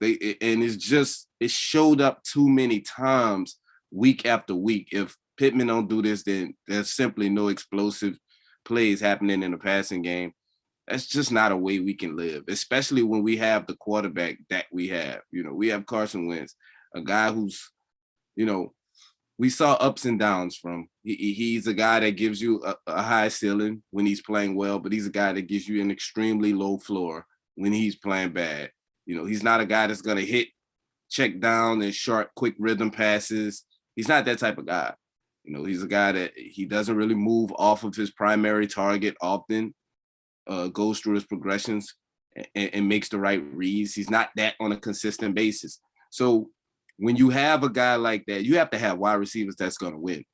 It showed up too many times week after week. If Pittman don't do this, then there's simply no explosive plays happening in the passing game. That's just not a way we can live, especially when we have the quarterback that we have. We have Carson Wentz, a guy who's, we saw ups and downs from. He's a guy that gives you a high ceiling when he's playing well, but he's a guy that gives you an extremely low floor when he's playing bad. He's not a guy that's going to hit, check down and short, quick rhythm passes. He's not that type of guy. He's a guy that he doesn't really move off of his primary target often, goes through his progressions and makes the right reads. He's not that on a consistent basis. So when you have a guy like that, you have to have wide receivers that's going to win.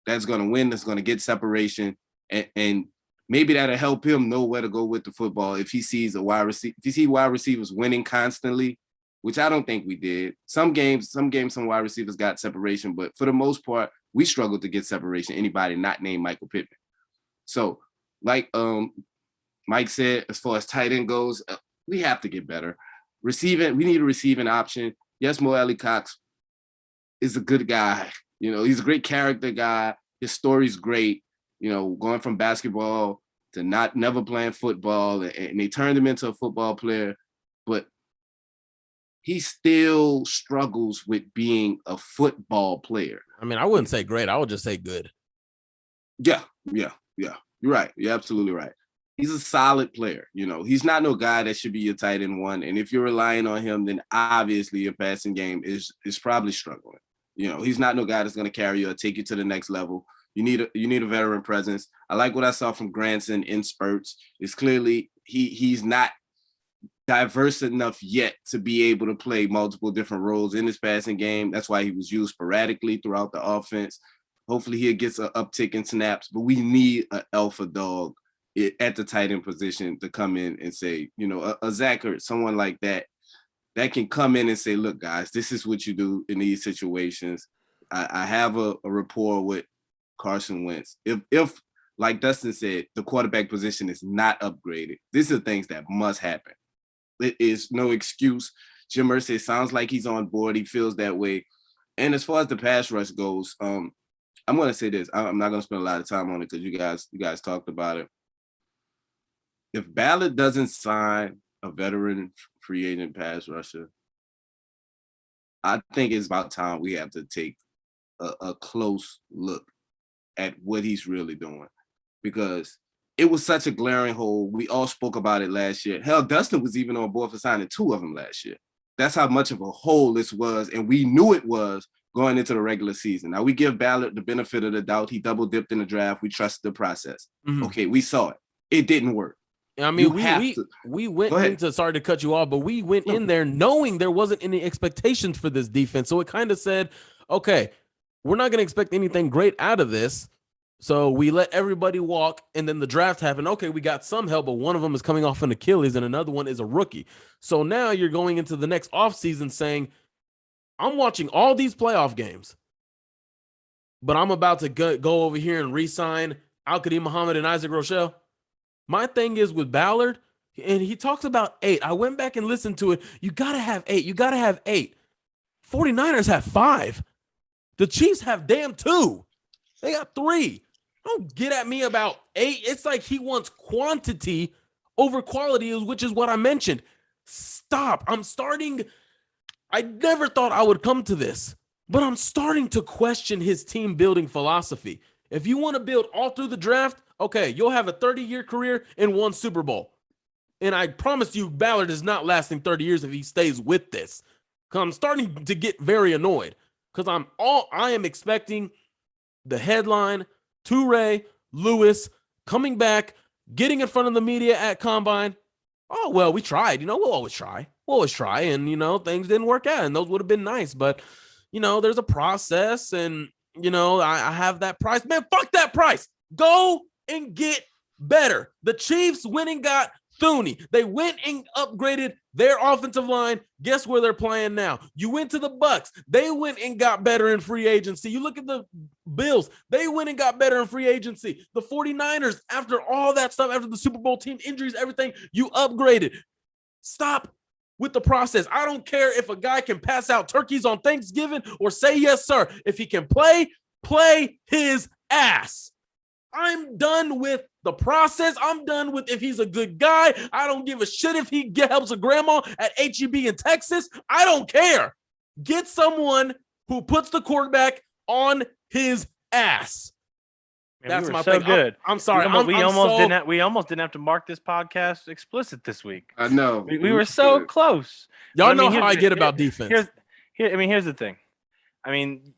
That's going to get separation, and maybe that'll help him know where to go with the football if he sees wide receivers winning constantly, which I don't think we did. Some games, some wide receivers got separation, but for the most part, we struggled to get separation. Anybody not named Michael Pittman. So, like Mike said, as far as tight end goes, we have to get better. Receiving, we need a receiving option. Yes, Mo Alley Cox is a good guy. He's a great character guy. His story's great. Going from basketball to never playing football, and they turned him into a football player, but he still struggles with being a football player. I mean, I wouldn't say great. I would just say good. Yeah. You're right. You're absolutely right. He's a solid player. He's not no guy that should be your tight end one. And if you're relying on him, then obviously your passing game is probably struggling. He's not no guy that's going to carry you or take you to the next level. You need a veteran presence. I like what I saw from Granson in spurts. It's clearly he's not diverse enough yet to be able to play multiple different roles in his passing game. That's why he was used sporadically throughout the offense. Hopefully he gets an uptick in snaps, but we need an alpha dog at the tight end position to come in and say, a Zach Ertz, someone like that can come in and say, look, guys, this is what you do in these situations. I have a rapport with Carson Wentz. If like Dustin said, the quarterback position is not upgraded. These are things that must happen. It is no excuse. Jim Irsay sounds like he's on board. He feels that way. And as far as the pass rush goes, I'm going to say this. I'm not going to spend a lot of time on it because you guys talked about it. If Ballard doesn't sign a veteran free agent pass rusher, I think it's about time we have to take a close look at what he's really doing, because it was such a glaring hole. We all spoke about it last year. Hell, Dustin was even on board for signing 2 of them last year. That's how much of a hole this was, and we knew it was going into the regular season. Now, we give Ballard the benefit of the doubt. He double-dipped in the draft. We trusted the process. Mm-hmm. Okay, we saw it. It didn't work. I mean, we went into, sorry to cut you off, but we went in there knowing there wasn't any expectations for this defense. So it kind of said, okay, we're not going to expect anything great out of this. So we let everybody walk, and then the draft happened. Okay, we got some help, but one of them is coming off an Achilles, and another one is a rookie. So now you're going into the next offseason saying, I'm watching all these playoff games, but I'm about to go over here and re-sign Al-Qadim Muhammad and Isaac Rochelle. My thing is with Ballard, and he talks about 8. I went back and listened to it. You got to have 8. You got to have 8. 49ers have 5. The Chiefs have damn 2. They got 3. Don't get at me about 8. It's like he wants quantity over quality, which is what I mentioned. Stop. I never thought I would come to this, but I'm starting to question his team building philosophy. If you want to build all through the draft, okay, you'll have a 30-year career and 1 Super Bowl. And I promise you, Ballard is not lasting 30 years if he stays with this. Because I'm starting to get very annoyed. Because I am expecting the headline, Toure, Lewis, coming back, getting in front of the media at Combine. Oh, well, we tried. We'll always try. And, things didn't work out. And those would have been nice. But, there's a process. And, I have that price. Man, fuck that price. Go and get better. The Chiefs went and got Thuney. They went and upgraded their offensive line. Guess where they're playing now? You went to the Bucks. They went and got better in free agency. You look at the Bills. They went and got better in free agency. The 49ers, after all that stuff, after the Super Bowl team injuries, everything, you upgraded. Stop with the process. I don't care if a guy can pass out turkeys on Thanksgiving or say yes, sir. If he can play his ass. I'm done with the process. I'm done with if he's a good guy. I don't give a shit if he helps a grandma at HEB in Texas. I don't care. Get someone who puts the quarterback on his ass. Man, that's my so thing. good. I'm sorry. We almost didn't have to mark this podcast explicit this week. I know. We were so close. Y'all know how I get about defense. Here's the thing. I mean,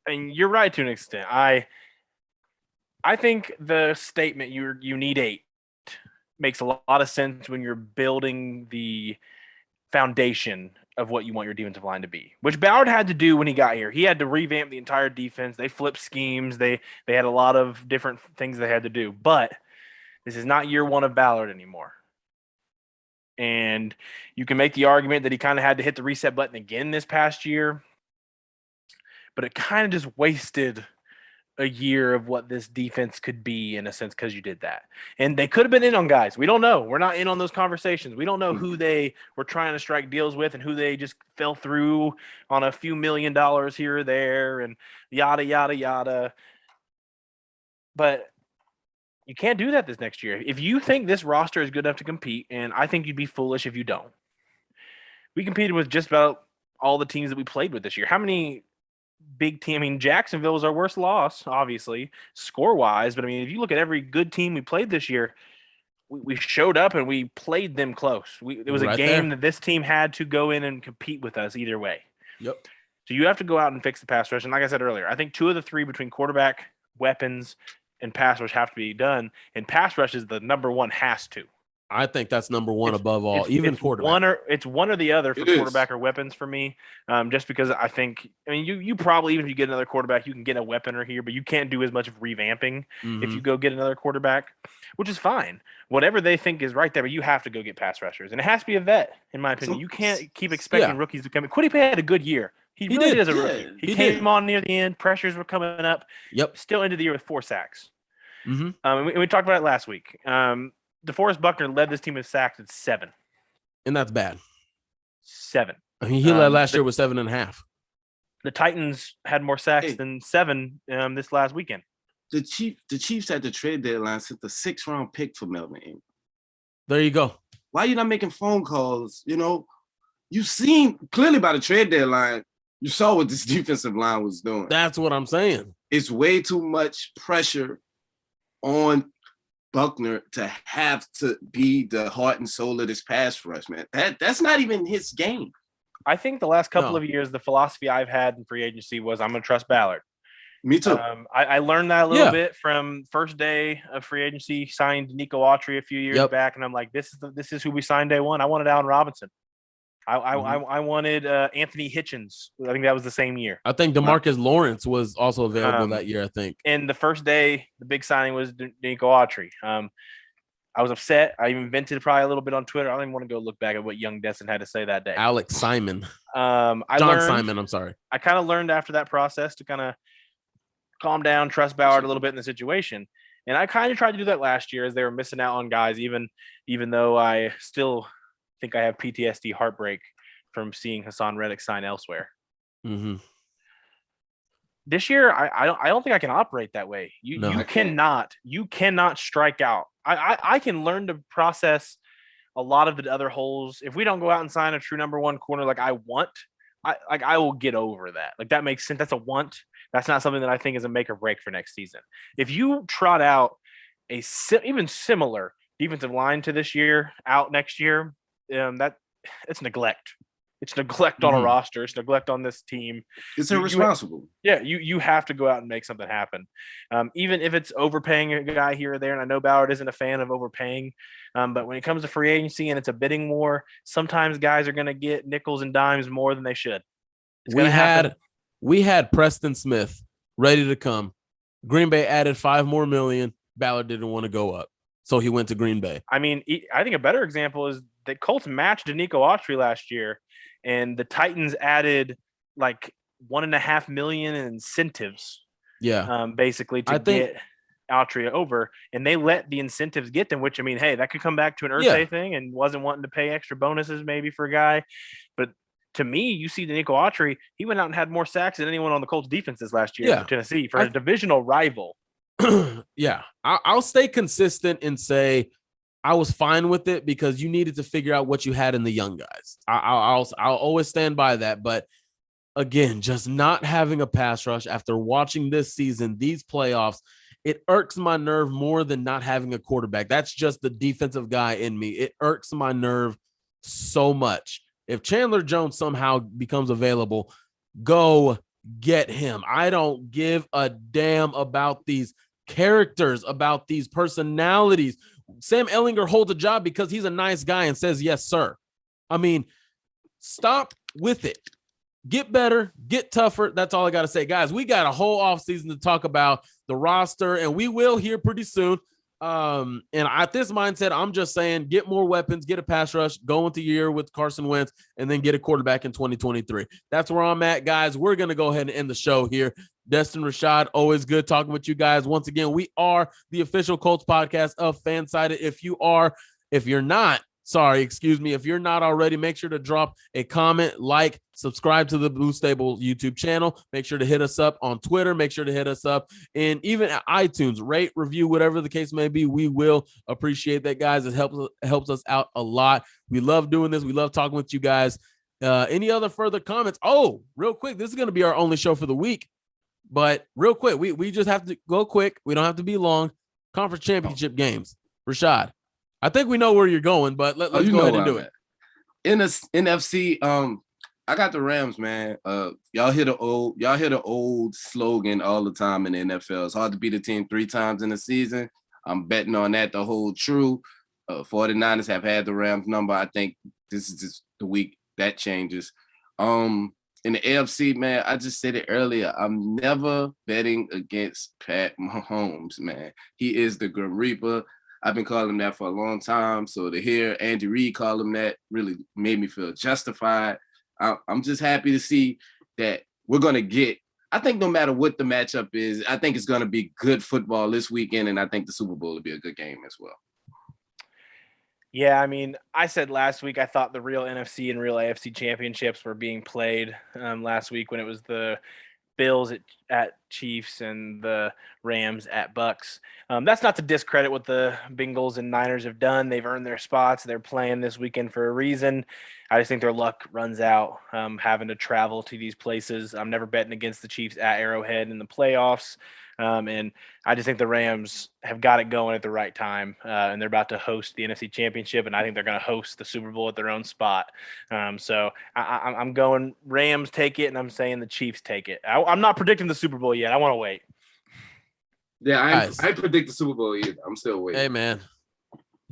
you're right to an extent. I think the statement you need 8 makes a lot of sense when you're building the foundation of what you want your defensive line to be, which Ballard had to do when he got here. He had to revamp the entire defense. They flipped schemes. They had a lot of different things they had to do. But this is not year 1 of Ballard anymore. And you can make the argument that he kind of had to hit the reset button again this past year. But it kind of just wasted a year of what this defense could be in a sense because you did that. And they could have been in on guys. We don't know. We're not in on those conversations. We don't know who they were trying to strike deals with and who they just fell through on a few $1 million here or there and yada, yada, yada. But you can't do that this next year. If you think this roster is good enough to compete, and I think you'd be foolish if you don't. We competed with just about all the teams that we played with this year. How many big team? I mean, Jacksonville was our worst loss, obviously, score-wise. But, I mean, if you look at every good team we played this year, we showed up and we played them close. It was a game that this team had to go in and compete with us either way. Yep. So you have to go out and fix the pass rush. And like I said earlier, I think 2 of the 3 between quarterback, weapons, and pass rush have to be done. And pass rush is the number 1 has to. I think that's number 1 above all, even quarterback. It's one or the other for quarterback or weapons for me, just because I think, you probably, even if you get another quarterback, you can get a weapon or here, but you can't do as much of revamping if you go get another quarterback, which is fine. Whatever they think is right there, but you have to go get pass rushers. And it has to be a vet, in my opinion. You can't keep expecting rookies to come in. Quiddy had a good year. He really did as a rookie. He came on near the end. Pressures were coming up. Yep. Still ended the year with 4 sacks. And we talked about it last week. DeForest Buckner led this team in sacks at 7. And that's bad. 7. I mean, he led last year with 7.5. The Titans had more sacks than 7 this last weekend. The Chiefs at the trade deadline sent the 6th-round pick for Melvin Ingram. There you go. Why are you not making phone calls? You know, you seen clearly by the trade deadline, you saw what this defensive line was doing. That's what I'm saying. It's way too much pressure on Buckner to have to be the heart and soul of this pass rush, man. That's not even his game. I think the last couple of years, the philosophy I've had in free agency was I'm going to trust Ballard. Me too. I learned that a little bit from first day of free agency. Signed Nico Autry a few years back, and I'm like, this is who we signed day one. I wanted Allen Robinson. I wanted Anthony Hitchens. I think that was the same year. I think DeMarcus Lawrence was also available that year, I think. And the first day, the big signing was Nico Autry. I was upset. I even vented probably a little bit on Twitter. I don't even want to go look back at what young Destin had to say that day. Alex Simon. John Simon, I'm sorry. I kind of learned after that process to kind of calm down, trust Ballard a little bit in the situation. And I kind of tried to do that last year as they were missing out on guys, even though I still think I have PTSD heartbreak from seeing Hassan Reddick sign elsewhere. Mm-hmm. This year, I don't think I can operate that way. You cannot strike out. I can learn to process a lot of the other holes. If we don't go out and sign a true number one corner like I want, I will get over that. Like that makes sense. That's a want. That's not something that I think is a make or break for next season. If you trot out a even similar defensive line to this year out next year, that it's neglect. It's neglect on a roster. It's neglect on this team. It's irresponsible. You have to go out and make something happen. Even if it's overpaying a guy here or there, and I know Ballard isn't a fan of overpaying, but when it comes to free agency and it's a bidding war, sometimes guys are going to get nickels and dimes more than they should. We had Preston Smith ready to come. Green Bay added $5 more million. Ballard didn't want to go up, so he went to Green Bay. I mean, I think a better example is the Colts matched Nico Autry last year, and the Titans added like $1.5 million in incentives. Yeah, basically get Autry over, and they let the incentives get them. Which I mean, hey, that could come back to an Irsay thing, and wasn't wanting to pay extra bonuses maybe for a guy, but. To me, you see the Nico Autry, he went out and had more sacks than anyone on the Colts defenses last year for Tennessee for a divisional rival. I'll stay consistent and say I was fine with it because you needed to figure out what you had in the young guys. I'll always stand by that. But again, just not having a pass rush after watching this season, these playoffs, it irks my nerve more than not having a quarterback. That's just the defensive guy in me. It irks my nerve so much. If Chandler Jones somehow becomes available, go get him. I don't give a damn about these characters, about these personalities. Sam Ehlinger holds a job because he's a nice guy and says, yes, sir. I mean, stop with it. Get better, get tougher. That's all I got to say. Guys, we got a whole offseason to talk about the roster, and we will here pretty soon. And at this mindset, I'm just saying, get more weapons, get a pass rush, go into year with Carson Wentz, and then get a quarterback in 2023. That's where I'm at, guys. We're going to go ahead and end the show here. Destin, Rashad, always good talking with you guys. Once again, we are the official Colts podcast of Fansided. If you're not already, make sure to drop a comment, like, subscribe to the Blue Stable YouTube channel. Make sure to hit us up on Twitter. Make sure to hit us up and even at iTunes, rate, review, whatever the case may be. We will appreciate that, guys. It helps us out a lot. We love doing this. We love talking with you guys. Any other further comments? Oh, real quick, this is going to be our only show for the week, but real quick, we just have to go quick. We don't have to be long. Conference championship games. Rashad, I think we know where you're going, but let's go ahead and do it. In the NFC, I got the Rams, man. Y'all hear the old slogan all the time in the NFL. It's hard to beat a team 3 times in a season. I'm betting on that to hold true. 49ers have had the Rams number. I think this is just the week that changes. In the AFC, man, I just said it earlier. I'm never betting against Pat Mahomes, man. He is the Grim Reaper. I've been calling him that for a long time. So to hear Andy Reid call him that really made me feel justified. I'm just happy to see that we're going to get I think no matter what the matchup is, I think it's going to be good football this weekend, and I think the Super Bowl will be a good game as well. Yeah, I mean, I said last week I thought the real NFC and real AFC championships were being played last week when it was the Bills at Chiefs and the Rams at Bucks. That's not to discredit what the Bengals and Niners have done. They've earned their spots. They're playing this weekend for a reason. I just think their luck runs out having to travel to these places. I'm never betting against the Chiefs at Arrowhead in the playoffs. And I just think the Rams have got it going at the right time, and they're about to host the NFC Championship, and I think they're going to host the Super Bowl at their own spot. So I'm going Rams take it, and I'm saying the Chiefs take it. I'm not predicting the Super Bowl yet. I want to wait. Yeah, I predict the Super Bowl either. I'm still waiting. Hey, man,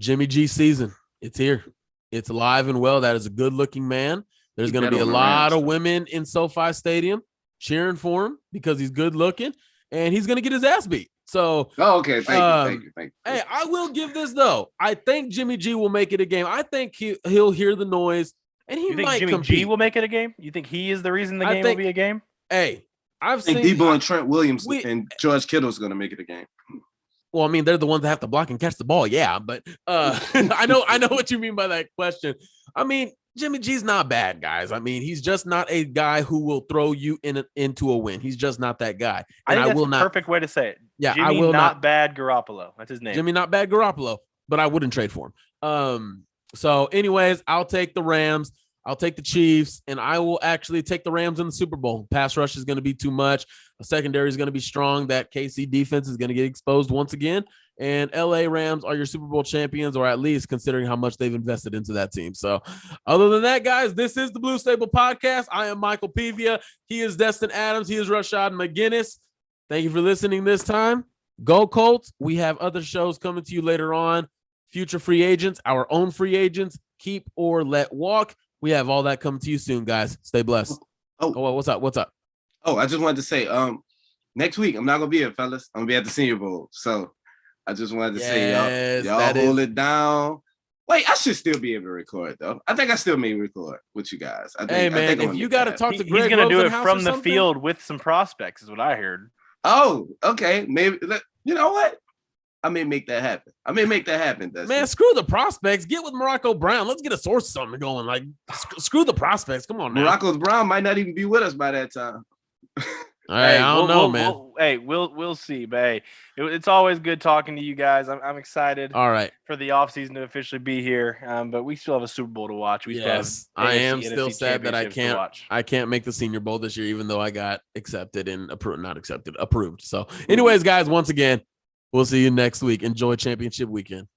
Jimmy G season. It's here. It's alive and well. That is a good-looking man. There's going to be a lot of women in SoFi Stadium cheering for him because he's good-looking. And he's going to get his ass beat. So, okay. Thank you. Hey, I will give this, though. I think Jimmy G will make it a game. I think he'll hear the noise, and he might Jimmy compete. G will make it a game? You think he is the reason the game will be a game? Hey, I think Debo and Trent Williams and George Kittle's going to make it a game. Well, I mean, they're the ones that have to block and catch the ball. Yeah, but I know what you mean by that question. I mean, Jimmy G's not bad, guys. I mean, he's just not a guy who will throw you into a win. He's just not that guy. And I think that's the perfect way to say it. Yeah, Jimmy I will not bad Garoppolo. That's his name. Jimmy not bad Garoppolo, but I wouldn't trade for him. So anyways, I'll take the Rams. I'll take the Chiefs, and I will actually take the Rams in the Super Bowl. Pass rush is going to be too much. The secondary is going to be strong. That KC defense is going to get exposed once again. And LA Rams are your Super Bowl champions, or at least considering how much they've invested into that team. So other than that, guys, this is the Blue Stable Podcast. I am Michael Pevia. He is Destin Adams. He is Rashad McGinnis. Thank you for listening this time. Go Colts. We have other shows coming to you later on. Future free agents, our own free agents, keep or let walk. We have all that coming to you soon, guys. Stay blessed. Oh, what's up? Oh, I just wanted to say, next week I'm not gonna be here, fellas. I'm gonna be at the Senior Bowl. So I just wanted to say, y'all hold it down. Wait, I should still be able to record though. I think I still may record with you guys. If you got to talk to Greg, he's gonna do it from the field with some prospects, is what I heard. Oh, okay. Maybe you know what? I may make that happen. Dustin. Man, screw the prospects. Get with Morocco Brown. Let's get a source of something going. Like, screw the prospects. Come on, man. Morocco Brown might not even be with us by that time. I don't know, man. We'll see. But hey, it's always good talking to you guys. I'm excited. All right, for the offseason to officially be here. But we still have a Super Bowl to watch. I am still sad that I can't make the Senior Bowl this year, even though I got approved. So, anyways, guys, once again, we'll see you next week. Enjoy championship weekend.